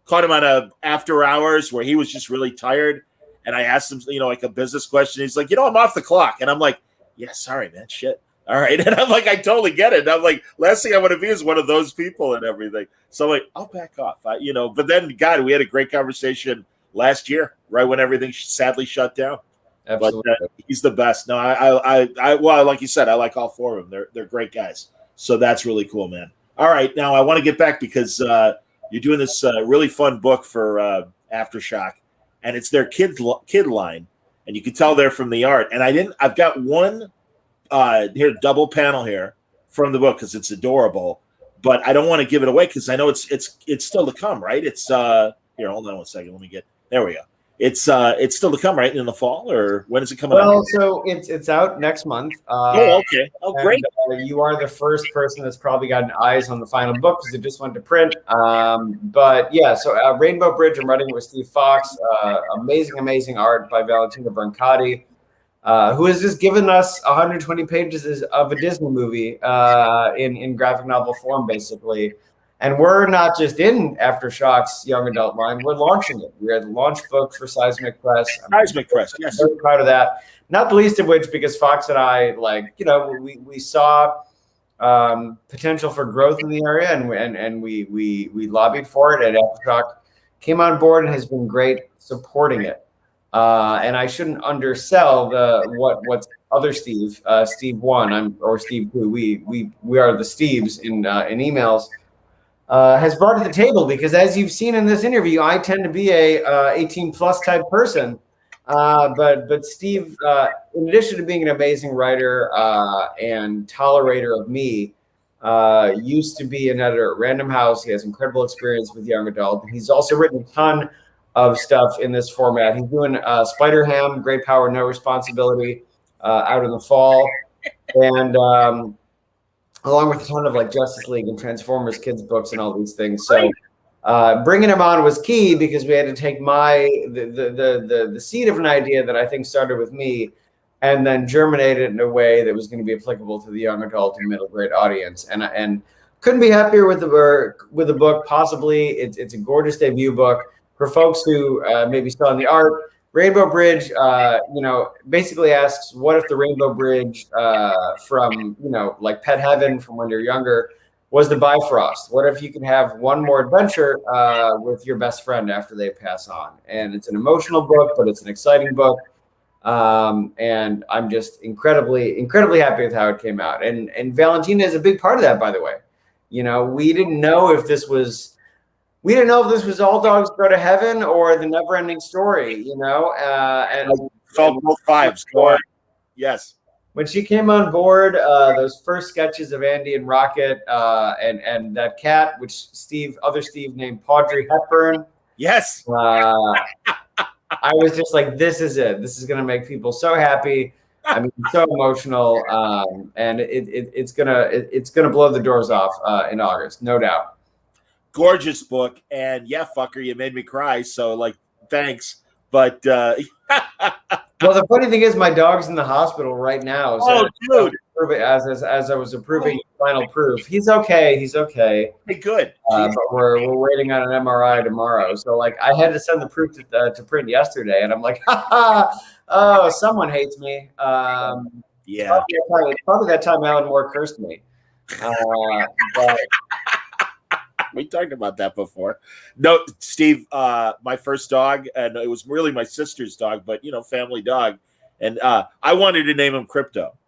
caught him on a after hours where he was just really tired. And I asked him, like a business question. He's like, I'm off the clock. And I'm like, yeah, sorry, man. Shit. All right. And I'm like, I totally get it. And I'm like, last thing I want to be is one of those people and everything. So I'm like, I'll back off. But then, God, we had a great conversation last year, right when everything sadly shut down. Absolutely. But he's the best. No, I well, like you said, I like all four of them. They're great guys. So that's really cool, man. All right, now I want to get back because you're doing this really fun book for Aftershock, and it's their kid line, and you can tell they're from the art. And I've got one here double panel here from the book because it's adorable, but I don't want to give it away because I know it's still to come, right? It's here. Hold on one second. Let me get there. We go. It's still to come, right, in the fall, or when is it coming out? Well, so it's out next month. Okay. Oh, great. You are the first person that's probably gotten eyes on the final book because it just went to print. But yeah, so Rainbow Bridge, I'm writing with Steve Fox. Amazing art by Valentina Brancati, who has just given us 120 pages of a Disney movie in graphic novel form, basically. And we're not just in Aftershock's young adult line, we're launching it. We are the launch book for Seismic Press. Seismic Press, yes. I'm very proud of that. Not the least of which because Fox and I, we saw potential for growth in the area, and we lobbied for it, and Aftershock came on board and has been great supporting it. And I shouldn't undersell what other Steve 1 or Steve 2. We are the Steves in emails. has brought to the table, because as you've seen in this interview, I tend to be a 18 plus type person. But Steve, in addition to being an amazing writer and tolerator of me, used to be an editor at Random House. He has incredible experience with young adult. He's also written a ton of stuff in this format. He's doing Spider Ham, Great Power, No Responsibility, out in the fall, and along with a ton of like Justice League and Transformers kids books and all these things. So bringing him on was key, because we had to take the seed of an idea that I think started with me, and then germinate it in a way that was going to be applicable to the young adult and middle grade audience. And couldn't be happier with the book. Possibly, it's a gorgeous debut book for folks who maybe saw in the art. Rainbow Bridge, basically asks, what if the Rainbow Bridge from, like Pet Heaven from when you're younger was the Bifrost? What if you could have one more adventure with your best friend after they pass on? And it's an emotional book, but it's an exciting book. And I'm just incredibly, incredibly happy with how it came out. And Valentina is a big part of that, by the way. We didn't know if this was All Dogs Go to Heaven or the Never Ending Story, and felt both vibes. Go on. Yes. When she came on board, those first sketches of Andy and Rocket, and that cat, which other Steve named Paudrey Hepburn. Yes. I was just like, this is it. This is going to make people so happy. I mean, so emotional, and it's gonna blow the doors off in August, no doubt. Gorgeous book, and yeah, fucker, you made me cry. So like, thanks. But well, the funny thing is, my dog's in the hospital right now. So dude, as I was approving final proof, he's okay. He's okay. Hey, good. But we're waiting on an MRI tomorrow. So like, I had to send the proof to print yesterday, and I'm like, oh, someone hates me. Yeah, probably that time Alan Moore cursed me. But we talked about that before. No, Steve, my first dog, and it was really my sister's dog, but family dog, and I wanted to name him Crypto,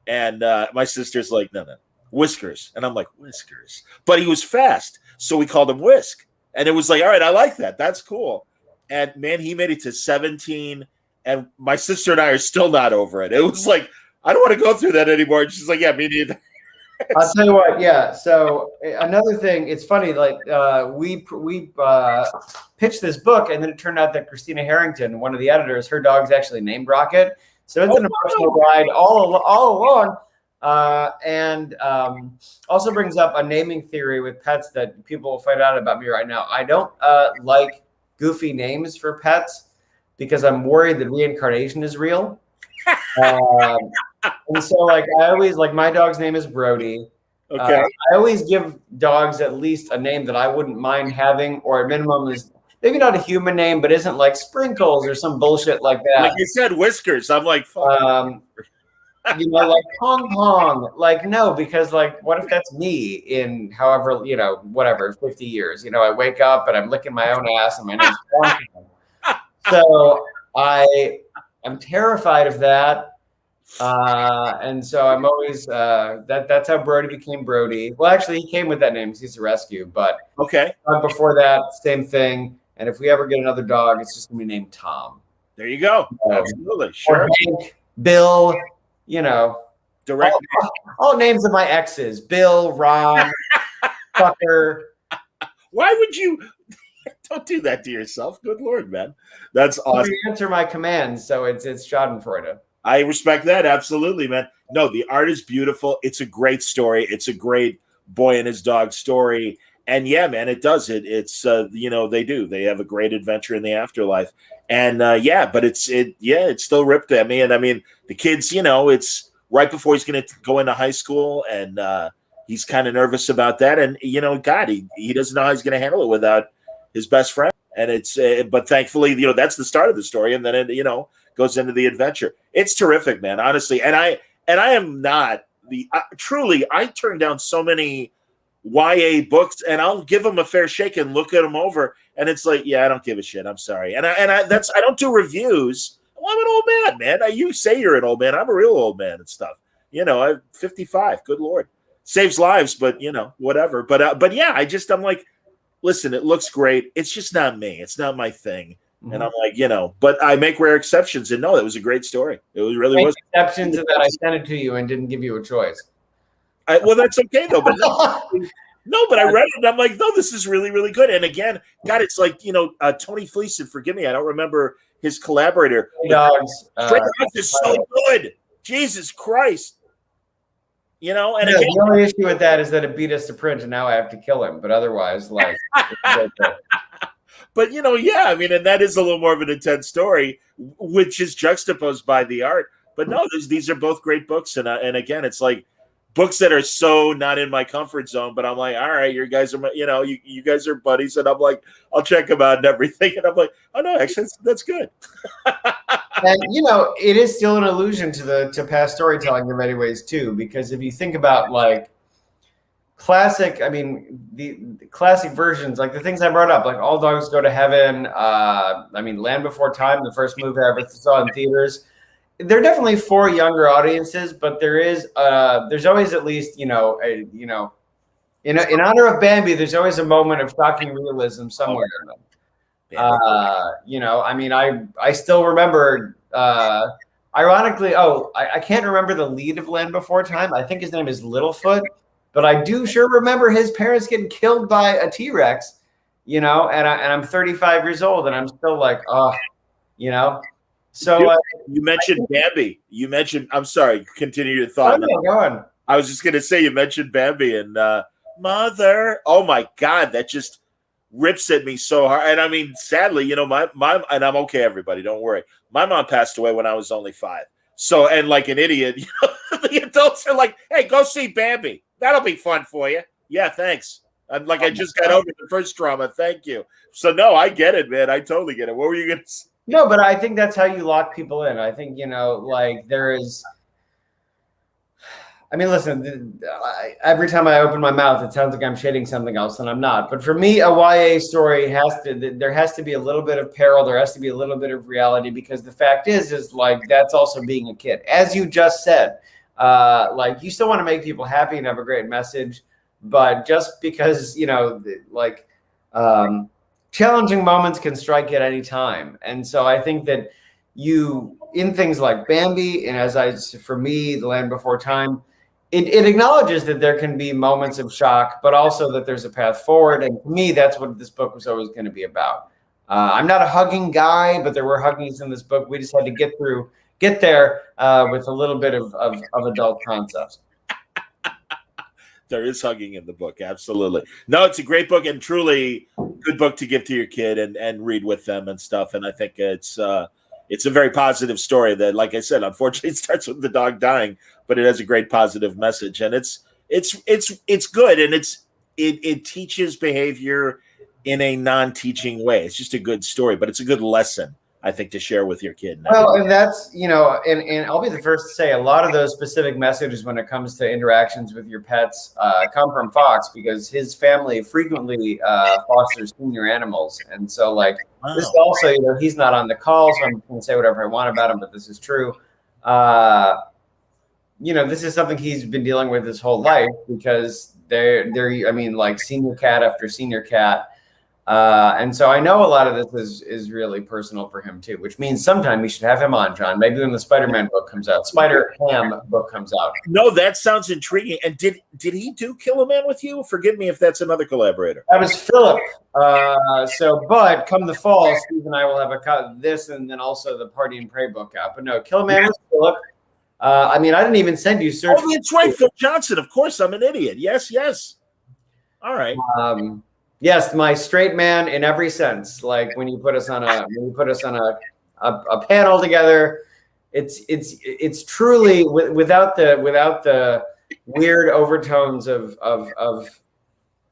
and my sister's like, no, Whiskers, and I'm like, Whiskers, but he was fast, so we called him Whisk, and it was like, all right, I like that, that's cool, and man, he made it to 17, and my sister and I are still not over it. It was like, I don't want to go through that anymore. And she's like, yeah, me neither. I'll tell you what, yeah. So another thing, it's funny, like we pitched this book, and then it turned out that Christina Harrington, one of the editors, her dog's actually named Rocket. So it's an emotional ride all along, and also brings up a naming theory with pets that people will find out about me right now. I don't like goofy names for pets because I'm worried that reincarnation is real. And so like I always like my dog's name is Brody. Okay. I always give dogs at least a name that I wouldn't mind having, or at minimum is maybe not a human name, but isn't like Sprinkles or some bullshit like that. Like you said, Whiskers. I'm like, fuck. Like Pong Pong. Like no, because like what if that's me in however whatever 50 years? I wake up and I'm licking my own ass and my name's Pong Pong. So I'm terrified of that. And so I'm always that's how Brody became Brody. Well, actually, he came with that name because he's a rescue. But okay, before that, same thing. And if we ever get another dog, it's just gonna be named Tom. There you go. Absolutely, sure. Or Hank, Bill. Direct all names of my exes: Bill, Ron, Fucker. Why would you? Don't do that to yourself. Good Lord, man. That's awesome. You answer my commands, so it's Schadenfreude. I respect that. Absolutely, man. No, the art is beautiful. It's a great story. It's a great boy and his dog story. And yeah, man, it does. It's they do. They have a great adventure in the afterlife. And but it's still ripped at me. And I mean, the kids, it's right before he's going to go into high school, and he's kind of nervous about that. And God, he doesn't know how he's going to handle it without his best friend. And it's but thankfully, that's the start of the story, and then it goes into the adventure. It's terrific, man, honestly. And I am not truly, I turn down so many YA books, and I'll give them a fair shake and look at them over, and it's like, yeah, I don't give a shit. I'm sorry. And I don't do reviews. Well, I'm an old man, man. You say you're an old man. I'm a real old man and stuff. I'm 55. Good Lord. saves lives, but whatever. But yeah, I'm like, listen, it looks great. It's just not me. It's not my thing. And I'm like, but I make rare exceptions. And no, it was a great story. It really was. Exceptions that I sent it to you and didn't give you a choice. Well, that's okay though. But no, but I read it and I'm like, no, this is really, really good. And again, God, it's like, Tony Fleeson, forgive me, I don't remember his collaborator. Dogs. Stray Dogs is so good. Jesus Christ. And again, the only issue with that is that it beat us to print and now I have to kill him. But otherwise, like, but I mean, and that is a little more of an intense story, which is juxtaposed by the art. But no, these are both great books. And again, it's like, books that are so not in my comfort zone, but I'm like, all right, you guys are, you guys are buddies, and I'm like, I'll check them out and everything, and I'm like, oh no, actually, that's good. And it is still an allusion to past storytelling in many ways too, because if you think about like classic, I mean, the classic versions, like the things I brought up, like All Dogs Go to Heaven, I mean, Land Before Time, the first movie I ever saw in theaters. They're definitely for younger audiences, but there's always at least in honor of Bambi, there's always a moment of shocking realism somewhere in them. I mean, I still remember. Ironically, I can't remember the lead of Land Before Time. I think his name is Littlefoot, but I do sure remember his parents getting killed by a T-Rex. And I'm 35 years old, and I'm still like, So you mentioned Bambi. I'm sorry, continue your thought. Oh, no, go on. I was just going to say, you mentioned Bambi and Mother. Oh my God, that just rips at me so hard. And I mean, sadly, my and I'm okay, everybody, don't worry. My mom passed away when I was only 5. So, and like an idiot, the adults are like, hey, go see Bambi. That'll be fun for you. Yeah, thanks. I'm like, I just got over the first trauma. Thank you. So no, I get it, man. I totally get it. What were you going to say? No, but I think that's how you lock people in. I think, like there is, I mean, listen, every time I open my mouth, it sounds like I'm shading something else, and I'm not. But for me, a YA story there has to be a little bit of peril. There has to be a little bit of reality, because the fact is like, that's also being a kid. As you just said, like you still want to make people happy and have a great message, but just because, challenging moments can strike at any time. And so I think that in things like Bambi, and for me, The Land Before Time, it acknowledges that there can be moments of shock, but also that there's a path forward. And to me, that's what this book was always going to be about. I'm not a hugging guy, but there were huggings in this book. We just had to get there with a little bit of adult concepts. There is hugging in the book. Absolutely. No, it's a great book, and truly good book to give to your kid and read with them and stuff. And I think it's a very positive story that, like I said, unfortunately it starts with the dog dying, but it has a great positive message. And it's good. And it teaches behavior in a non-teaching way. It's just a good story, but it's a good lesson, I think, to share with your kid. Well, and that's, and I'll be the first to say a lot of those specific messages when it comes to interactions with your pets come from Fox, because his family frequently fosters senior animals. And so like, This is also, he's not on the call, so I'm going to say whatever I want about him, but this is true. This is something he's been dealing with his whole life, because they're like senior cat after senior cat. And so I know a lot of this is really personal for him too, which means sometime we should have him on, John. Maybe when the Spider-Man book comes out, Spider-Ham book comes out. No, that sounds intriguing. And did he do Kill a Man with you? Forgive me if that's another collaborator. That was Philip. But come the fall, Steve and I will have this and then also the Party and Pray book out. But no, Kill a Man was Philip. I didn't even send you Search. Oh, that's right, Phil Johnson. Of course, I'm an idiot. Yes. All right. Yes, my straight man in every sense. Like when you put us on a panel together, it's truly without the weird overtones of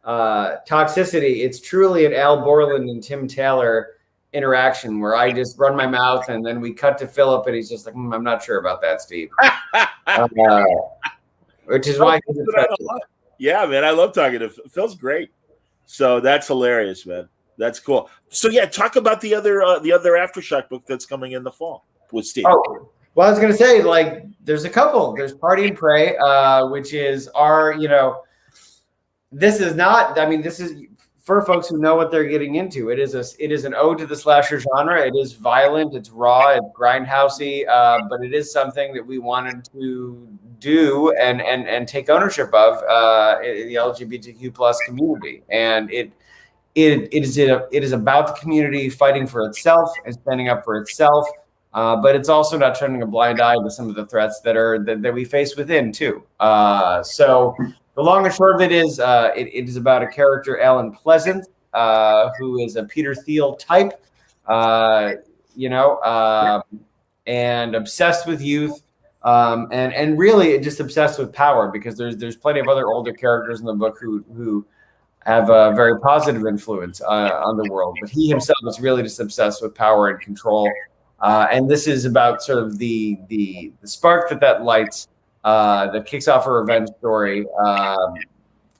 toxicity. It's truly an Al Borland and Tim Taylor interaction where I just run my mouth and then we cut to Philip and he's just like, I'm not sure about that, Steve. Which is why. Yeah, man, I love talking to Phil. Phil's great. So that's hilarious, man. That's cool. So yeah, talk about the other Aftershock book that's coming in the fall with Steve. Oh, well, I was going to say, like, There's a couple. There's Party and Pray, which is our, this is not, I mean, this is for folks who know what they're getting into. It is an ode to the slasher genre. It is violent, it's raw, it's grindhousey, but it is something that we wanted to do and take ownership of in the LGBTQ plus community. And it is about the community fighting for itself and standing up for itself. But it's also not turning a blind eye to some of the threats that we face within too. So the long and short of it is about a character, Alan Pleasant, who is a Peter Thiel type, and obsessed with youth, and really just obsessed with power, because there's plenty of other older characters in the book who have a very positive influence on the world, but he himself is really just obsessed with power and control. And this is about sort of the spark that lights, that kicks off a revenge story,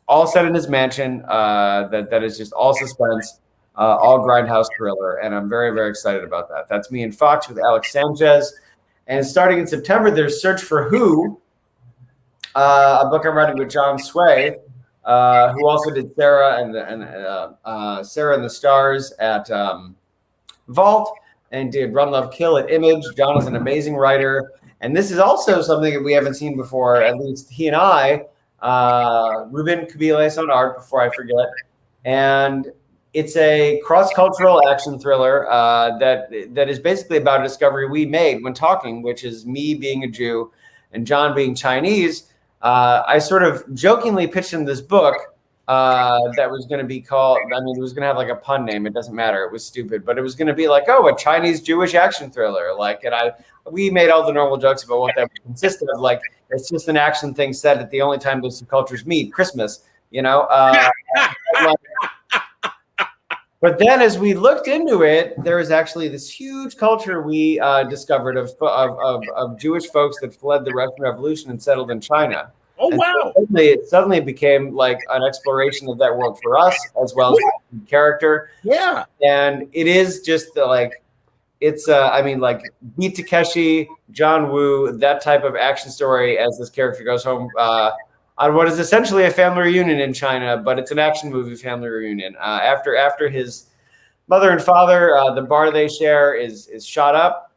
all set in his mansion, that is just all suspense, all grindhouse thriller. And I'm very, very excited about that. That's Me and Fox with Alex Sanchez. And starting in September, there's Search for Who, a book I'm writing with John Sway, who also did Sarah and the Stars at Vault, and did Run, Love, Kill at Image. John is an amazing writer. And this is also something that we haven't seen before, at least he and I, Ruben Cabiles on art, before I forget. And it's a cross-cultural action thriller that is basically about a discovery we made when talking, which is me being a Jew and John being Chinese. I sort of jokingly pitched him this book that was going to be called, it was going to have like a pun name. It doesn't matter. It was stupid, but it was going to be like, a Chinese Jewish action thriller. We made all the normal jokes about what that would consist of. Like, it's just an action thing set at the only time those two cultures meet, Christmas, But then as we looked into it, there was actually this huge culture we discovered of Jewish folks that fled the Russian Revolution and settled in China. Oh, and wow. So it suddenly became like an exploration of that world for us, as well as character. Yeah. And it is just Beat Takeshi, John Woo, that type of action story as this character goes home on what is essentially a family reunion in China, but it's an action movie family reunion. After his mother and father, the bar they share is shot up.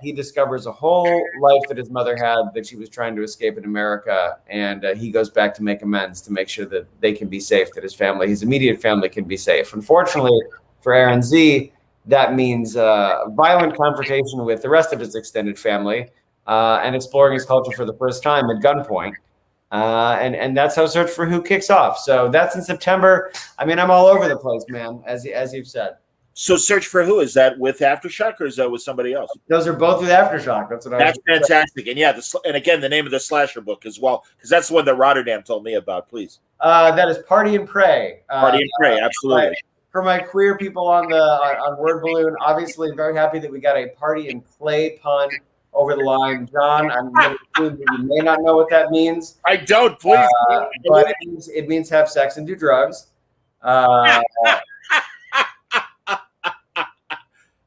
He discovers a whole life that his mother had that she was trying to escape in America, and he goes back to make amends, to make sure that they can be safe, that his immediate family can be safe. Unfortunately for Aaron Z, that means violent confrontation with the rest of his extended family, and exploring his culture for the first time at gunpoint. And that's how Search for Who kicks off. So that's in September. I'm all over the place, man, as you've said. So Search for Who, is that with Aftershock or is that with somebody else? Those are both with Aftershock. That's fantastic. And yeah, and again, the name of the slasher book as well, because that's the one that Rotterdam told me about. Please. That is Party and Pray. Party and Pray, absolutely. For my queer people on Word Balloon, obviously very happy that we got a party and play pun over the line. John, I'm going to assume that you may not know what that means. I don't, please. But it means have sex and do drugs.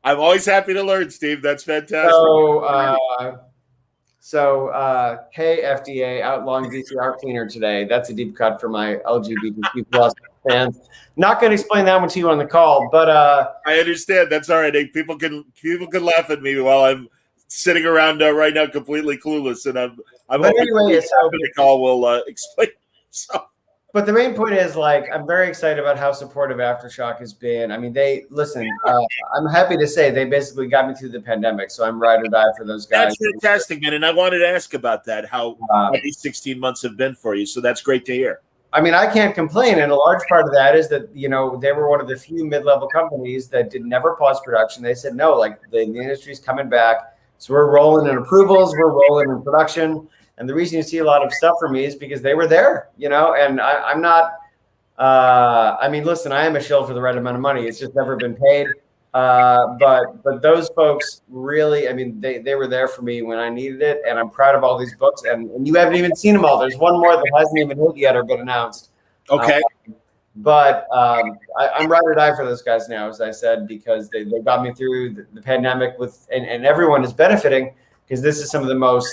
I'm always happy to learn, Steve. That's fantastic. So, hey, FDA, outlawing VCR cleaner today. That's a deep cut for my LGBTQ plus fans. Not going to explain that one to you on the call, but I understand. That's all right. People can laugh at me while I'm sitting around right now completely clueless, and I'm but anyway, so the call will explain. So. But the main point is, I'm very excited about how supportive Aftershock has been. They listen. I'm happy to say they basically got me through the pandemic, so I'm ride or die for those guys. That's fantastic, man. And I wanted to ask about that, how these 16 months have been for you. So that's great to hear. I can't complain, and a large part of that is that they were one of the few mid-level companies that did never pause production. They said no, the industry's coming back, so we're rolling in approvals, we're rolling in production. And the reason you see a lot of stuff from me is because they were there, and I'm not, listen, I am a shill for the right amount of money. It's just never been paid. But those folks really, they were there for me when I needed it. And I'm proud of all these books. And you haven't even seen them all. There's one more that hasn't even hit yet or been announced. Okay. I'm ride or die for those guys now, as I said, because they got me through the pandemic and everyone is benefiting. because this is some of the most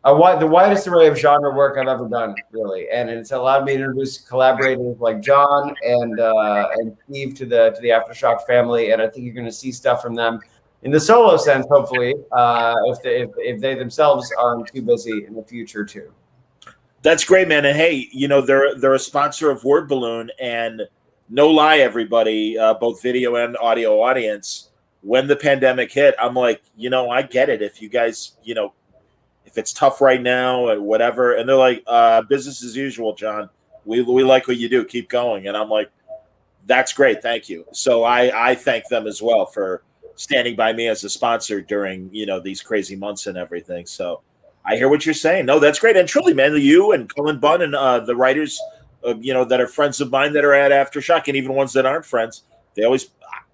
the widest array of genre work I've ever done, really, and it's allowed me to introduce collaborators like John and Steve to the Aftershock family, and I think you're going to see stuff from them in the solo sense, hopefully, if they themselves aren't too busy in the future too. That's great, man. And hey, they're a sponsor of Word Balloon, and no lie, everybody, both video and audio audience, when the pandemic hit, I'm like, I get it. If you guys, if it's tough right now or whatever, and they're like, business as usual, John. We like what you do. Keep going. And I'm like, that's great. Thank you. So I thank them as well for standing by me as a sponsor during, these crazy months and everything. So I hear what you're saying. No, that's great. And truly, man, you and Cullen Bunn and the writers, that are friends of mine that are at Aftershock, and even ones that aren't friends,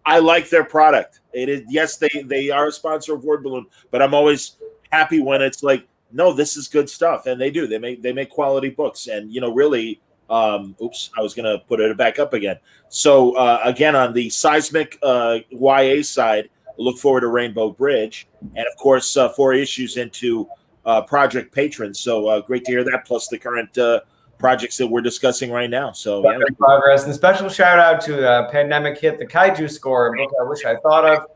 I like their product. It is, yes, they are a sponsor of Word Balloon, but I'm always happy when it's like, no, this is good stuff. And they do. They make quality books. And, really, oops, I was going to put it back up again. So, again, on the Seismic YA side, look forward to Rainbow Bridge. And, of course, 4 issues into Project Patron. So great to hear that, plus the current projects that we're discussing right now. So, yeah. Progress. And special shout out to Pandemic Hit, the Kaiju Score, a book I wish I thought of.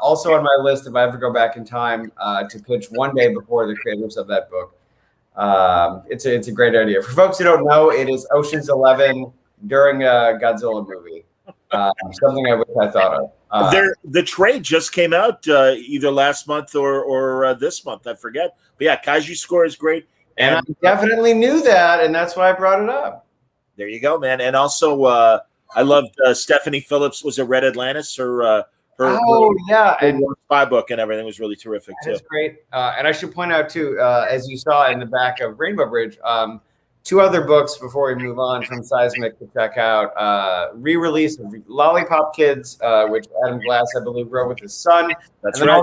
Also on my list, if I ever go back in time, to pitch one day before the creators of that book. It's a great idea. For folks who don't know, it is Ocean's 11 during a Godzilla movie. Something I wish I thought of. The trade just came out either last month or this month. I forget. But yeah, Kaiju Score is great. And I definitely knew that, and that's why I brought it up. There you go, man. And also, I loved Stephanie Phillips. Was it Red Atlantis? Her spy book and everything was really terrific too. That's great. And I should point out too, as you saw in the back of Rainbow Bridge, 2 other books before we move on from Seismic to check out. Re-release of Lollipop Kids, which Adam Glass, I believe, wrote with his son. That's right.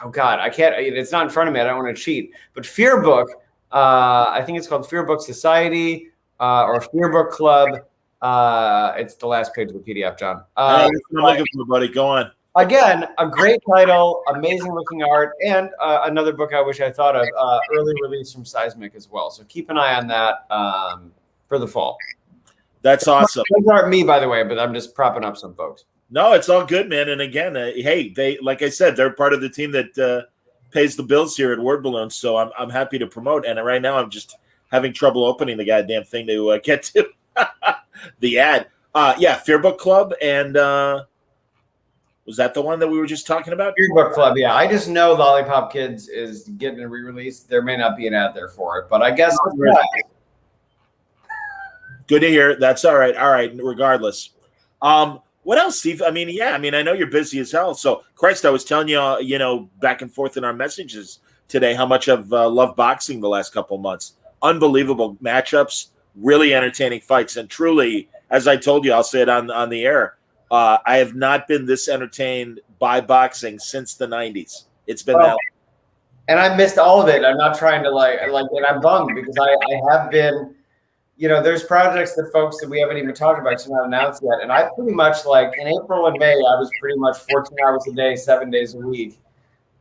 Oh God, I can't. It's not in front of me. I don't want to cheat. But Fear Book, I think it's called Fear Book Society or Fear Book Club. It's the last page of the PDF, John. I'm looking for, buddy. Go on. Again, a great title, amazing looking art, and another book I wish I thought of, early release from Seismic as well. So keep an eye on that for the fall. That's awesome. Those aren't me, by the way, but I'm just propping up some folks. No, it's all good, man. And again, hey, they, like I said, they're part of the team that pays the bills here at Word Balloon. So I'm happy to promote. And right now, I'm just having trouble opening the goddamn thing to get to the ad. Yeah, Fear Book Club, and was that the one that we were just talking about? Fear Book Club, yeah. I just know Lollipop Kids is getting a re-release. There may not be an ad there for it, but I guess. Good to hear. That's all right. All right, regardless. What else, Steve? I mean, I know you're busy as hell. So, Christ, I was telling you, back and forth in our messages today how much I've loved boxing the last couple of months. Unbelievable matchups, really entertaining fights, and truly, as I told you, I'll say it on the air. I have not been this entertained by boxing since the 90s. It's been that long. And I missed all of it. I'm not trying to and I'm bummed because I have been, there's projects that folks that we haven't even talked about, so not announced yet. And I pretty much in April and May, I was pretty much 14 hours a day, 7 days a week.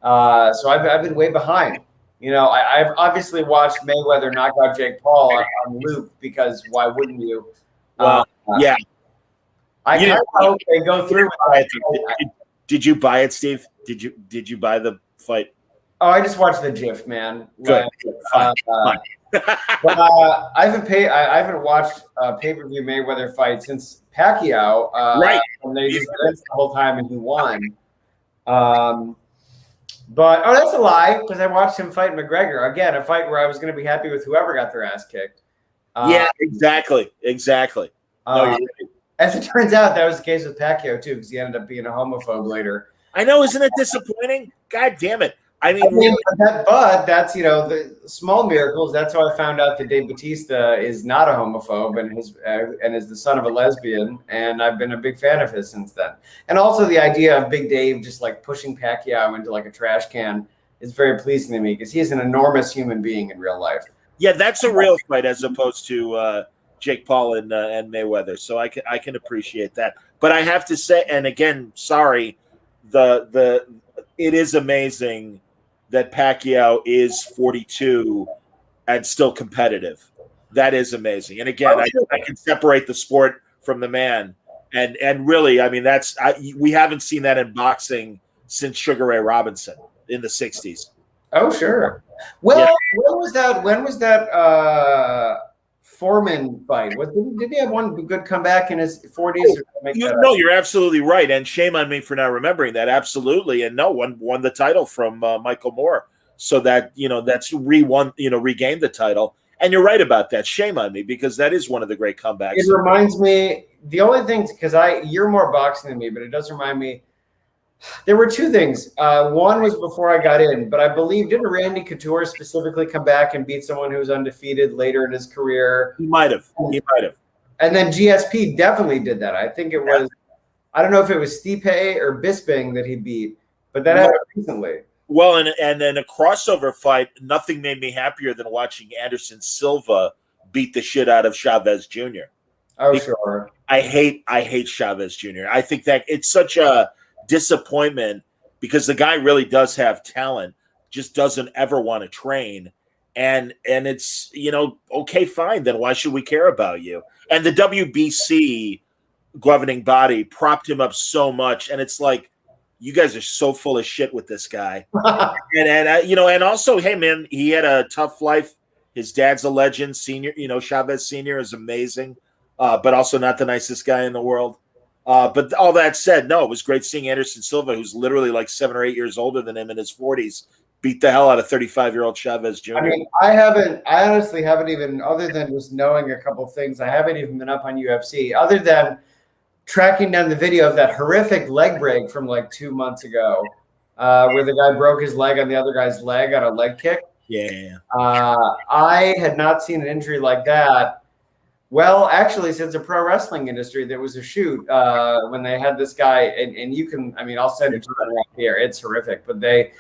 So I've been way behind. I've obviously watched Mayweather knock out Jake Paul on loop because why wouldn't you? Well, yeah. I kind of hope they go through with it. Did you buy it, Steve? Did you buy the fight? Oh, I just watched the GIF, man. Good. Fine. But I haven't watched a pay-per-view Mayweather fight since Pacquiao. Right. And they just danced the whole time and he won. But that's a lie because I watched him fight McGregor again, a fight where I was going to be happy with whoever got their ass kicked. Yeah, exactly. No, you're right. As it turns out, that was the case with Pacquiao too, because he ended up being a homophobe later. I know, isn't it disappointing? God damn it! I mean but that's the small miracles. That's how I found out that Dave Bautista is not a homophobe and is the son of a lesbian, and I've been a big fan of his since then. And also the idea of Big Dave just pushing Pacquiao into a trash can is very pleasing to me because he is an enormous human being in real life. Yeah, that's a real fight as opposed to Jake Paul and Mayweather. So I can appreciate that. But I have to say, and again, sorry, it is amazing that Pacquiao is 42 and still competitive. That is amazing. And again, I can separate the sport from the man. And really, I mean, we haven't seen that in boxing since Sugar Ray Robinson in the 60s. Oh, sure. Well, yeah. When was that Foreman fight? Did he have one good comeback in his 40s? No, you're absolutely right. And shame on me for not remembering that. Absolutely. And no one won the title from Michael Moore. So that's regained the title. And you're right about that. Shame on me, because that is one of the great comebacks. It reminds me, the only thing, because you're more boxing than me, but it does remind me, there were two things. One was before I got in, but I believe, didn't Randy Couture specifically come back and beat someone who was undefeated later in his career? He might have. And then GSP definitely did that. I think it was, I don't know if it was Stipe or Bisping that he beat, but that happened recently. Well, and then a crossover fight, nothing made me happier than watching Anderson Silva beat the shit out of Chavez Jr. Oh, sure. I hate Chavez Jr. I think that it's such a disappointment, because the guy really does have talent, just doesn't ever want to train. And it's, okay, fine, then why should we care about you? And the WBC governing body propped him up so much, and it's like, you guys are so full of shit with this guy. and also, hey man, he had a tough life. His dad's a legend. Senior, Chavez Senior is amazing, but also not the nicest guy in the world. But all that said, no, it was great seeing Anderson Silva, who's literally like 7 or 8 years older than him in his 40s, beat the hell out of 35-year-old Chavez Jr. I mean, I honestly haven't even, other than just knowing a couple things, I haven't even been up on UFC, other than tracking down the video of that horrific leg break from like 2 months ago, where the guy broke his leg on the other guy's leg on a leg kick. Yeah. I had not seen an injury like that. Well, actually, since the pro wrestling industry, there was a shoot when they had this guy, and you can, I mean, I'll send it to you right here. It's horrific. But they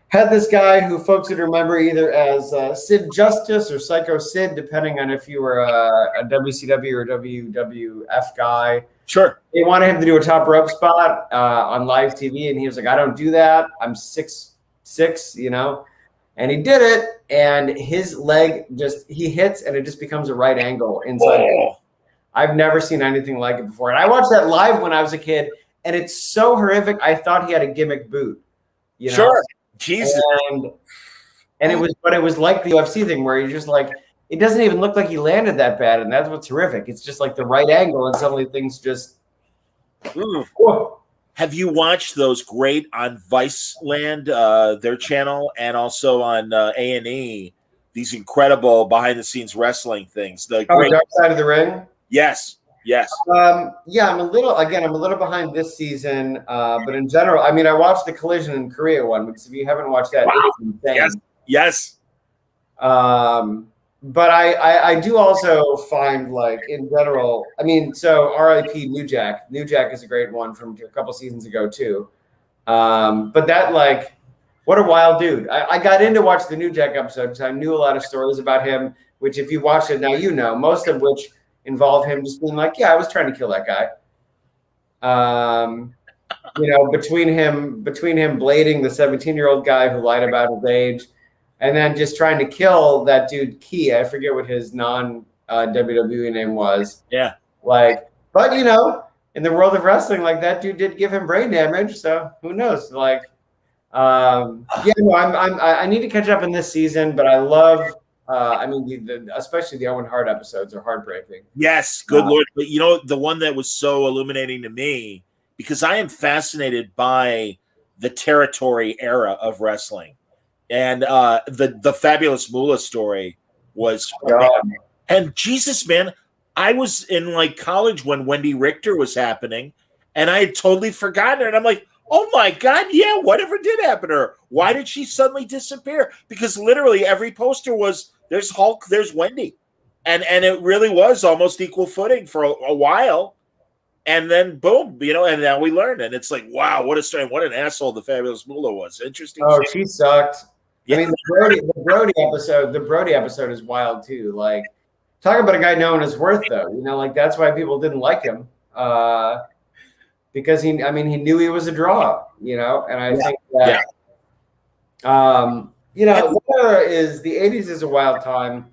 had this guy who folks would remember either as Sid Justice or Psycho Sid, depending on if you were a WCW or WWF guy. Sure. They wanted him to do a top rope spot on live TV, and he was like, I don't do that. I'm 6'6", and he did it, and his leg he hits, and it just becomes a right angle inside. Oh. I've never seen anything like it before. And I watched that live when I was a kid, and it's so horrific. I thought he had a gimmick boot. Sure. Jesus. And it was like the UFC thing where you're just like, it doesn't even look like he landed that bad, and that's what's horrific. It's just like the right angle, and suddenly things just. Have you watched those great on Viceland, their channel, and also on A&E? These incredible behind-the-scenes wrestling things. Dark Side of the Ring. Yes. Yeah, I'm a little behind this season, but in general, I mean, I watched the Collision in Korea one, because if you haven't watched that, it's insane. Yes. But I do also find, like, in general, I mean, so R.I.P. New Jack. New Jack is a great one from a couple seasons ago too. But that, like, what a wild dude. I got in to watch the New Jack episode because I knew a lot of stories about him, which if you watch it now, most of which involve him just being like, yeah, I was trying to kill that guy. Between him blading the 17-year-old guy who lied about his age, and then just trying to kill that dude Key. I forget what his non-WWE name was. Yeah. But in the world of wrestling, like, that dude did give him brain damage. So who knows? Like, I need to catch up in this season, but I love, especially the Owen Hart episodes are heartbreaking. Yes. Good Lord. But the one that was so illuminating to me, because I am fascinated by the territory era of wrestling. And the Fabulous Moolah story was, and Jesus, man, I was in like college when Wendy Richter was happening, and I had totally forgotten her. And I'm like, oh my God, yeah, whatever did happen to her? Why did she suddenly disappear? Because literally every poster was, there's Hulk, there's Wendy, and it really was almost equal footing for a while, and then boom, and now we learned, and it's like, wow, what a story, what an asshole the Fabulous Moolah was. Interesting. Oh, she sucked. Yeah. I mean, the Brody episode is wild too. Like, talk about a guy knowing his worth, though. You know, like that's why people didn't like him because he knew he was a draw. You know, and I think that you know, the '80s is a wild time.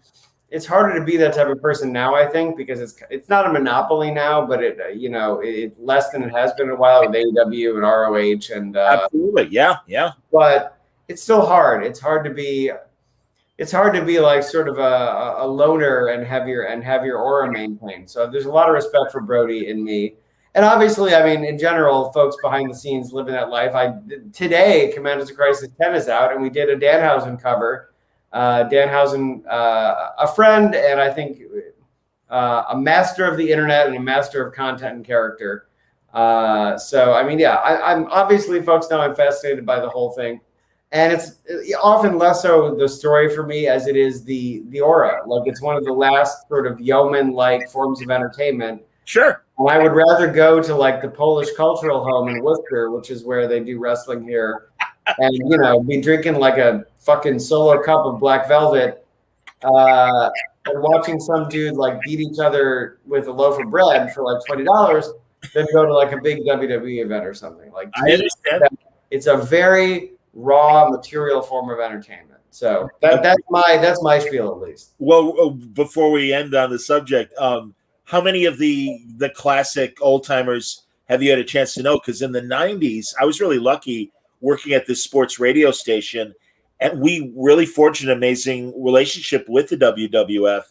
It's harder to be that type of person now, I think, because it's not a monopoly now, but it less than it has been in a while with AEW and ROH and absolutely, yeah. But it's still hard. It's hard to be like sort of a loner and have your aura maintained. So there's a lot of respect for Brody in me, and obviously, I mean, in general, folks behind the scenes living that life. Today, Commanders of Crisis 10 is out, and we did a Danhausen cover. Danhausen, a friend, and I think a master of the internet and a master of content and character. So, I mean, I'm obviously, folks know I'm fascinated by the whole thing. And it's often less so the story for me as it is the aura. Like, it's one of the last sort of yeoman-like forms of entertainment. Sure. And I would rather go to, like, the Polish Cultural Home in Worcester, which is where they do wrestling here, and, you know, be drinking like a fucking solo cup of Black Velvet and watching some dude like beat each other with a loaf of bread for like $20, then go to like a big WWE event or something. Like, I understand. It's a very raw material form of entertainment. So that's my spiel, at least. Well, before we end on the subject, how many of the classic old timers have you had a chance to know? Because in the '90s, I was really lucky working at this sports radio station, and we really forged an amazing relationship with the WWF,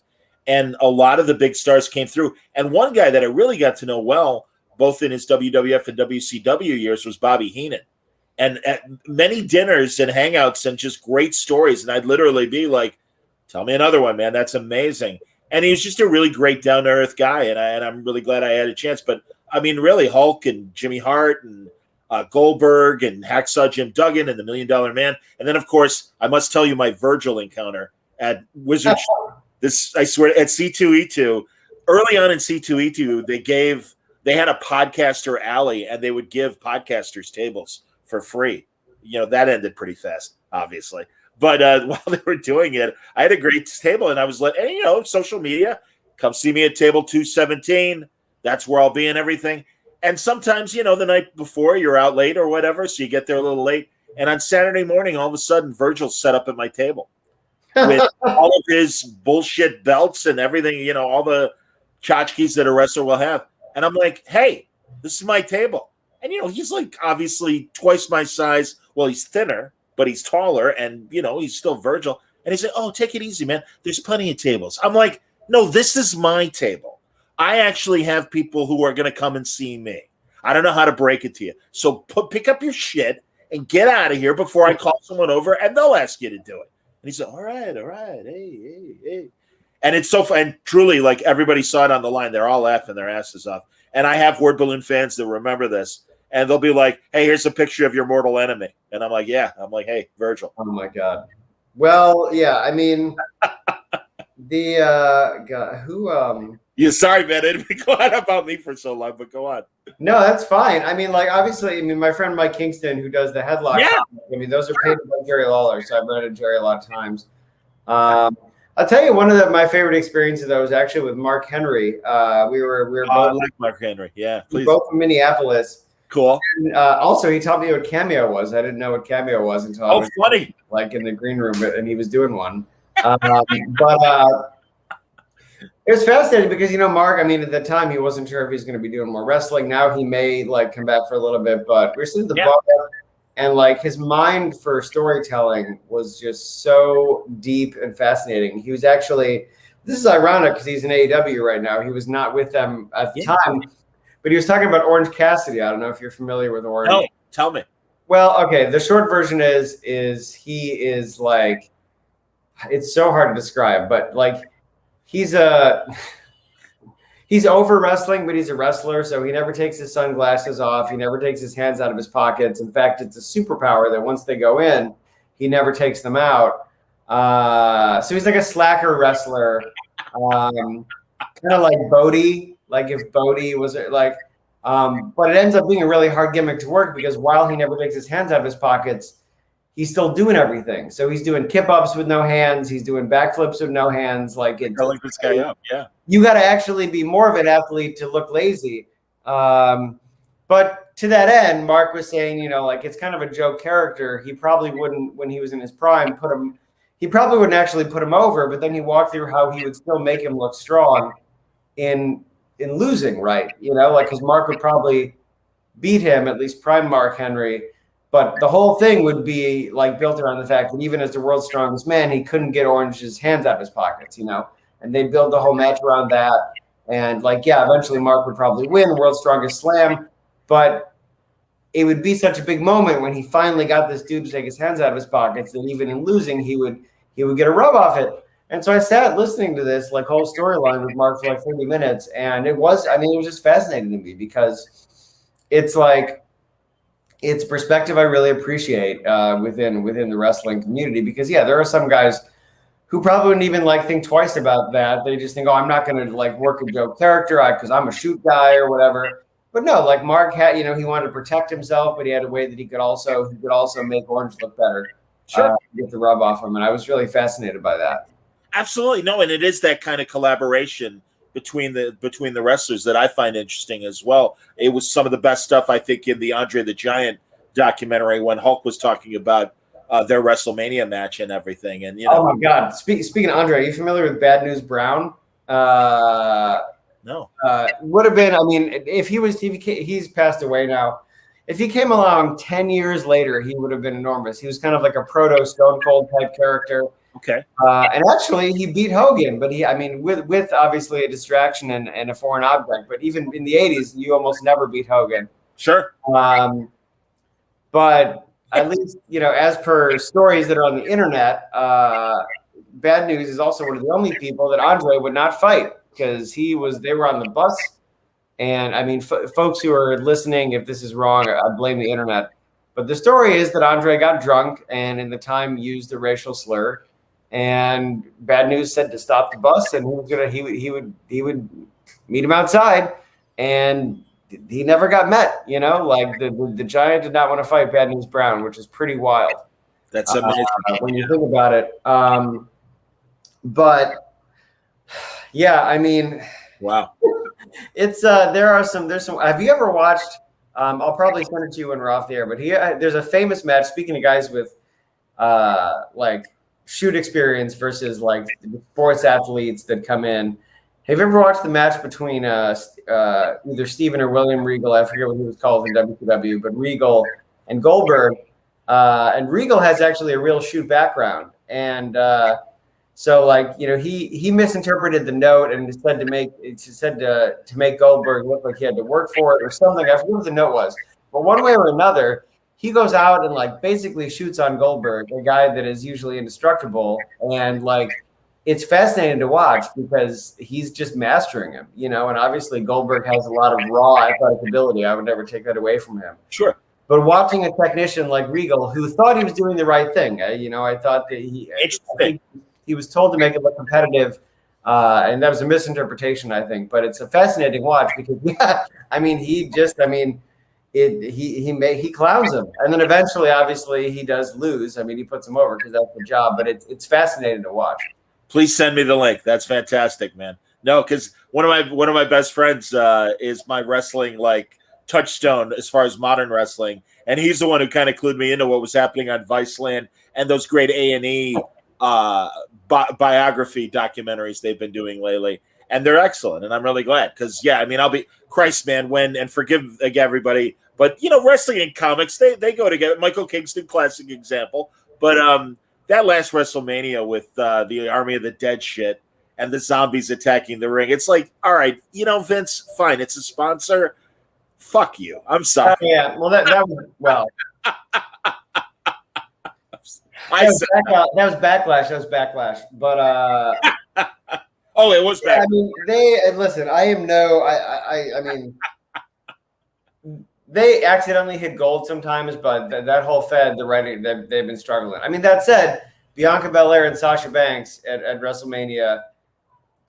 and a lot of the big stars came through. And one guy that I really got to know well, both in his WWF and WCW years, was Bobby Heenan. And at many dinners and hangouts and just great stories, and I'd literally be like, tell me another one, man, that's amazing. And he was just a really great down-to-earth guy, and I'm really glad I had a chance. But, I mean, really, Hulk and Jimmy Hart and Goldberg and Hacksaw Jim Duggan and the $1 Million Man. And then, of course, I must tell you my Virgil encounter at Wizard. I swear, at C2E2. Early on in C2E2, they had a podcaster alley, and they would give podcasters tables for free. You know, that ended pretty fast, obviously. But while they were doing it, I had a great table, and I was and, you know, social media, come see me at table 217. That's where I'll be and everything. And sometimes, you know, the night before you're out late or whatever, so you get there a little late. And on Saturday morning, all of a sudden, Virgil's set up at my table with all of his bullshit belts and everything, you know, all the tchotchkes that a wrestler will have. And I'm like, hey, this is my table. And, you know, he's like obviously twice my size. Well, he's thinner, but he's taller, and, you know, he's still Virgil. And he's like, oh, take it easy, man. There's plenty of tables. I'm like, no, this is my table. I actually have people who are going to come and see me. I don't know how to break it to you. So pick up your shit and get out of here before I call someone over, and they'll ask you to do it. And he said, all right. Hey. And it's so fun. And truly, like, everybody saw it on the line. They're all laughing their asses off. And I have Word Balloon fans that remember this. And they'll be like, hey, here's a picture of your mortal enemy. And I'm like, yeah. I'm like, hey, Virgil. Oh, my God. Well, yeah, I mean, Yeah, sorry, man. It didn't go on about me for so long, but go on. No, that's fine. I mean, like, obviously, my friend Mike Kingston, who does the headlock. Yeah. I mean, those are paid by Jerry Lawler, so I've run into Jerry a lot of times. I'll tell you, one of my favorite experiences, though, was actually with Mark Henry. We were both, I like Mark Henry. Yeah, please. Both from Minneapolis. Cool. And, also, he taught me what Cameo was. I didn't know what Cameo was until I was funny. Like in the green room, and he was doing one. It was fascinating because, you know, Mark, I mean, at the time, he wasn't sure if he was going to be doing more wrestling. Now he may, like, come back for a little bit, but we were sitting at the bar, and, like, his mind for storytelling was just so deep and fascinating. He was actually, this is ironic because he's in AEW right now. He was not with them at the time, but he was talking about Orange Cassidy. I don't know if you're familiar with Orange. No, tell me. Well, okay, the short version is he is, like, it's so hard to describe, but, like, he's over wrestling, but he's a wrestler, so he never takes his sunglasses off. He never takes his hands out of his pockets. In fact, it's a superpower that once they go in, he never takes them out. So he's like a slacker wrestler, kind of like Bodie, like if Bodie was like, but it ends up being a really hard gimmick to work because while he never takes his hands out of his pockets, he's still doing everything. So he's doing kip ups with no hands. He's doing backflips with no hands. Like it's link this guy up. Yeah. You got to actually be more of an athlete to look lazy. But to that end, Mark was saying, you know, like it's kind of a joke character. He probably wouldn't, when he was in his prime, he probably wouldn't actually put him over, but then he walked through how he would still make him look strong in losing, right? You know, like because Mark would probably beat him, at least prime Mark Henry. But the whole thing would be like built around the fact that even as the world's strongest man, he couldn't get Orange's hands out of his pockets, you know, and they build the whole match around that. And like, yeah, eventually Mark would probably win the world's strongest slam, but it would be such a big moment when he finally got this dude to take his hands out of his pockets that even in losing, he would get a rub off it. And so I sat listening to this like whole storyline with Mark for like 30 minutes. And it was just fascinating to me because it's like, it's perspective I really appreciate within the wrestling community because yeah, there are some guys who probably wouldn't even like think twice about that. They just think, oh, I'm not going to like work a joke character because I'm a shoot guy or whatever. But no, like Mark had, you know, he wanted to protect himself, but he had a way that he could also make Orange look better. Sure. Get the rub off him. And I was really fascinated by that. Absolutely. No, and it is that kind of collaboration between the wrestlers that I find interesting as well. It was some of the best stuff I think in the Andre the Giant documentary when Hulk was talking about their WrestleMania match and everything. And you know, oh my God! Speaking of Andre, are you familiar with Bad News Brown? No. Would have been. I mean, he's passed away now. If he came along 10 years later, he would have been enormous. He was kind of like a proto Stone Cold type character. Okay. And actually, he beat Hogan, but with obviously a distraction and a foreign object. But even in the 80s, you almost never beat Hogan. Sure. But at least, you know, as per stories that are on the internet, Bad News is also one of the only people that Andre would not fight because they were on the bus. And I mean, folks who are listening, if this is wrong, I blame the internet. But the story is that Andre got drunk and in the time used a racial slur. And Bad News said to stop the bus, and he would meet him outside, and he never got met. You know, like the Giant did not want to fight Bad News Brown, which is pretty wild. That's amazing when you think about it. But yeah, I mean, wow. It's there's some. Have you ever watched? I'll probably send it to you when we're off the air. But there's a famous match. Speaking of guys with like shoot experience versus like sports athletes that come in. Have you ever watched the match between either Steven or William Regal? I forget what he was called in WCW, but Regal and Goldberg. And Regal has actually a real shoot background, and so like you know he misinterpreted the note and said to make Goldberg look like he had to work for it or something. I forget what the note was, but one way or another, he goes out and like basically shoots on Goldberg, a guy that is usually indestructible, and like it's fascinating to watch because he's just mastering him, you know. And obviously Goldberg has a lot of raw athletic ability. I would never take that away from him. Sure. But watching a technician like Regal, who thought he was doing the right thing, you know, I thought that he was told to make it look competitive, and that was a misinterpretation, I think. But it's a fascinating watch because, yeah, I mean, he clowns him, and then eventually, obviously, he does lose. I mean, he puts him over because that's the job. But it's fascinating to watch. Please send me the link. That's fantastic, man. No, because one of my best friends is my wrestling like touchstone as far as modern wrestling, and he's the one who kind of clued me into what was happening on Viceland and those great A&E biography documentaries they've been doing lately, and they're excellent. And I'm really glad because, yeah, I mean, I'll be Christ, man. And forgive everybody, but you know, wrestling and comics they go together. Michael Kingston, classic example, but that last WrestleMania with the Army of the Dead shit and the zombies attacking the ring, it's like, all right, you know, Vince, fine, it's a sponsor. Fuck you. I'm sorry. Yeah, well, that was well. That was backlash. But oh, it was backlash. I mean, listen. I mean, they accidentally hit gold sometimes, but that whole fed the writing they've been struggling. I mean, that said, Bianca Belair and Sasha Banks at WrestleMania,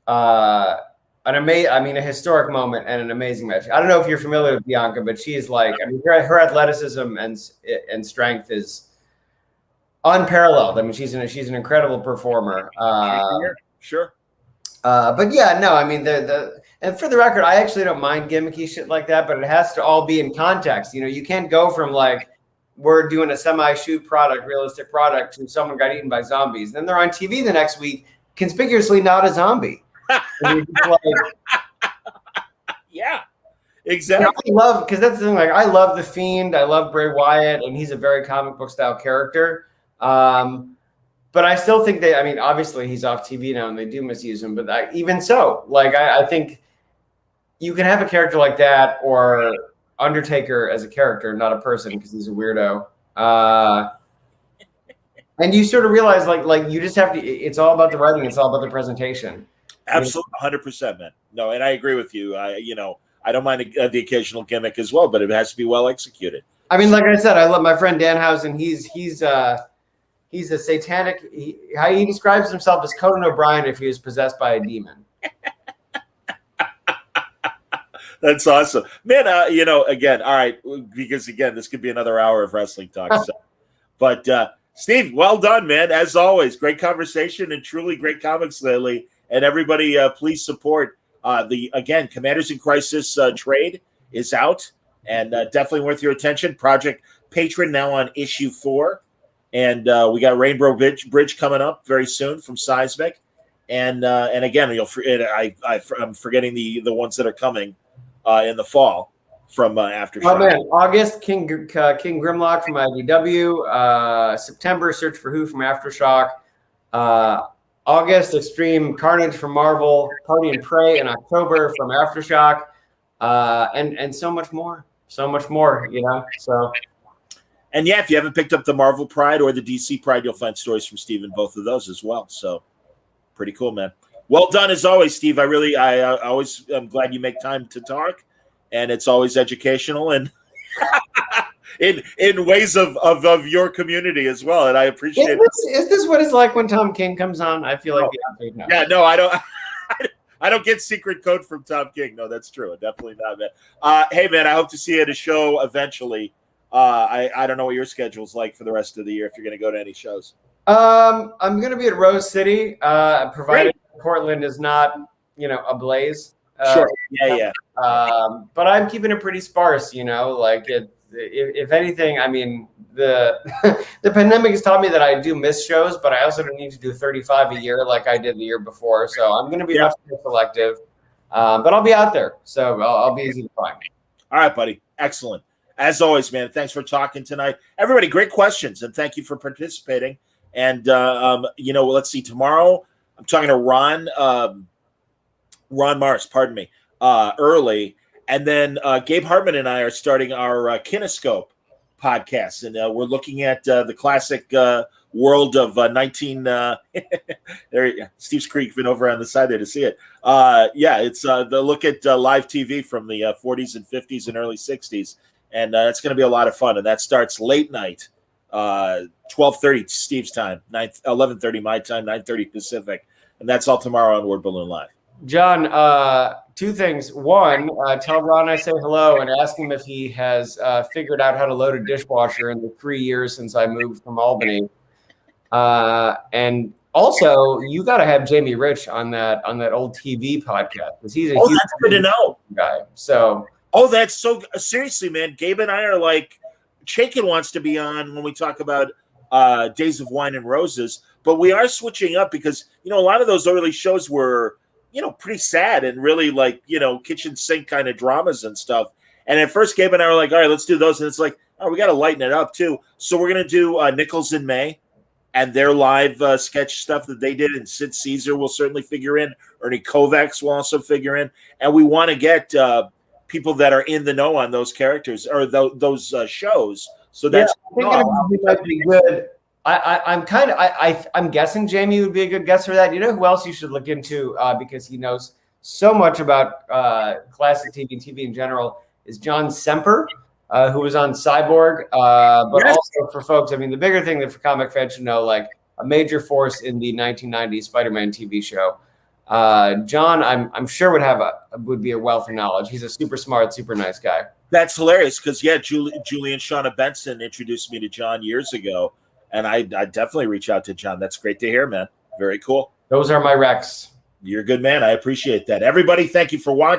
a historic moment and an amazing match. I don't know if you're familiar with Bianca, but she is like, I mean, her athleticism and strength is unparalleled. I mean, she's an incredible performer. Sure. But yeah, no, I mean, and for the record, I actually don't mind gimmicky shit like that, but it has to all be in context. You know, you can't go from like, we're doing a semi-shoot product, realistic product, to someone got eaten by zombies. Then they're on TV the next week, conspicuously not a zombie. Yeah, exactly. You know, I love, because that's the thing, like, I love The Fiend, I love Bray Wyatt, and he's a very comic book style character. But I still think I mean, obviously he's off TV now and they do misuse him, but even so, like, I think you can have a character like that, or Undertaker as a character, not a person, because he's a weirdo. And you sort of realize, like you just have to, it's all about the writing. It's all about the presentation. Absolutely. 100%, man. No, and I agree with you. I don't mind the occasional gimmick as well, but it has to be well executed. I mean, like I said, I love my friend Danhausen. He's a satanic. He describes himself as Conan O'Brien if he was possessed by a demon. That's awesome, man. Again, all right, because again, this could be another hour of wrestling talk. So. But Steve, well done, man. As always, great conversation and truly great comics lately. And everybody, please support the Commanders in Crisis trade is out and definitely worth your attention. Project Patron now on issue 4. And we got Rainbow Bridge coming up very soon from Seismic, and again, I'm forgetting the ones that are coming in the fall from Aftershock. Oh man, August King Grimlock from IDW, September Search for Who from Aftershock, August Extreme Carnage from Marvel, Party and Prey in October from Aftershock, and so much more, you know. So. And yeah, if you haven't picked up the Marvel Pride or the DC Pride, you'll find stories from Steve in both of those as well. So pretty cool, man. Well done as always, Steve. I always am glad you make time to talk, and it's always educational and in ways of your community as well. And I appreciate it. Is this what it's like when Tom King comes on? I feel like yeah, no, I don't. I don't get secret code from Tom King. No, that's true. Definitely not, man. Hey, man, I hope to see you at a show eventually. I don't know what your schedule's like for the rest of the year if you're going to go to any shows. I'm going to be at Rose City, provided Portland is not, ablaze. Sure. Yeah. But I'm keeping it pretty sparse, like if anything, I mean, the pandemic has taught me that I do miss shows, but I also don't need to do 35 a year like I did the year before. So I'm going to be much more selective, but I'll be out there. So I'll be easy to find. All right, buddy. Excellent. As always, man, thanks for talking tonight. Everybody, great questions, and thank you for participating. And, let's see, tomorrow I'm talking to Ron Mars, early. And then Gabe Hartman and I are starting our Kinescope podcast, and we're looking at the classic world of 19 there. Steve's creeping over on the side there to see it. It's the look at live TV from the 40s and 50s and early 60s. And it's going to be a lot of fun. And that starts late night, 12:30 Steve's time, 11:30 my time, 9:30 Pacific. And that's all tomorrow on Word Balloon Live. John, 2 things. One, tell Ron I say hello and ask him if he has figured out how to load a dishwasher in the 3 years since I moved from Albany. And also, you got to have Jamie Rich on that old TV podcast, because he's a huge that's good to know guy. So. Oh, that's so seriously, man. Gabe and I are like, Chaikin wants to be on when we talk about Days of Wine and Roses, but we are switching up because, a lot of those early shows were, pretty sad and really like, kitchen sink kind of dramas and stuff. And at first, Gabe and I were like, all right, let's do those. And it's like, oh, we got to lighten it up too. So we're going to do Nichols and May and their live sketch stuff that they did. And Sid Caesar will certainly figure in. Ernie Kovacs will also figure in. And we want to get people that are in the know on those characters or those shows. So that's might be good. I'm guessing Jamie would be a good guest for that. You know who else you should look into because he knows so much about classic TV and TV in general is John Semper, who was on Cyborg. But also for folks, I mean, the bigger thing that for comic fans should know, like a major force in the 1990s Spider-Man TV show. John, I'm sure would be a wealth of knowledge. He's a super smart, super nice guy. That's hilarious because Julie and Shauna Benson introduced me to John years ago, And I definitely reach out to John. That's great to hear, man. Very cool. Those are my recs. You're a good man. I appreciate that. Everybody, thank you for watching.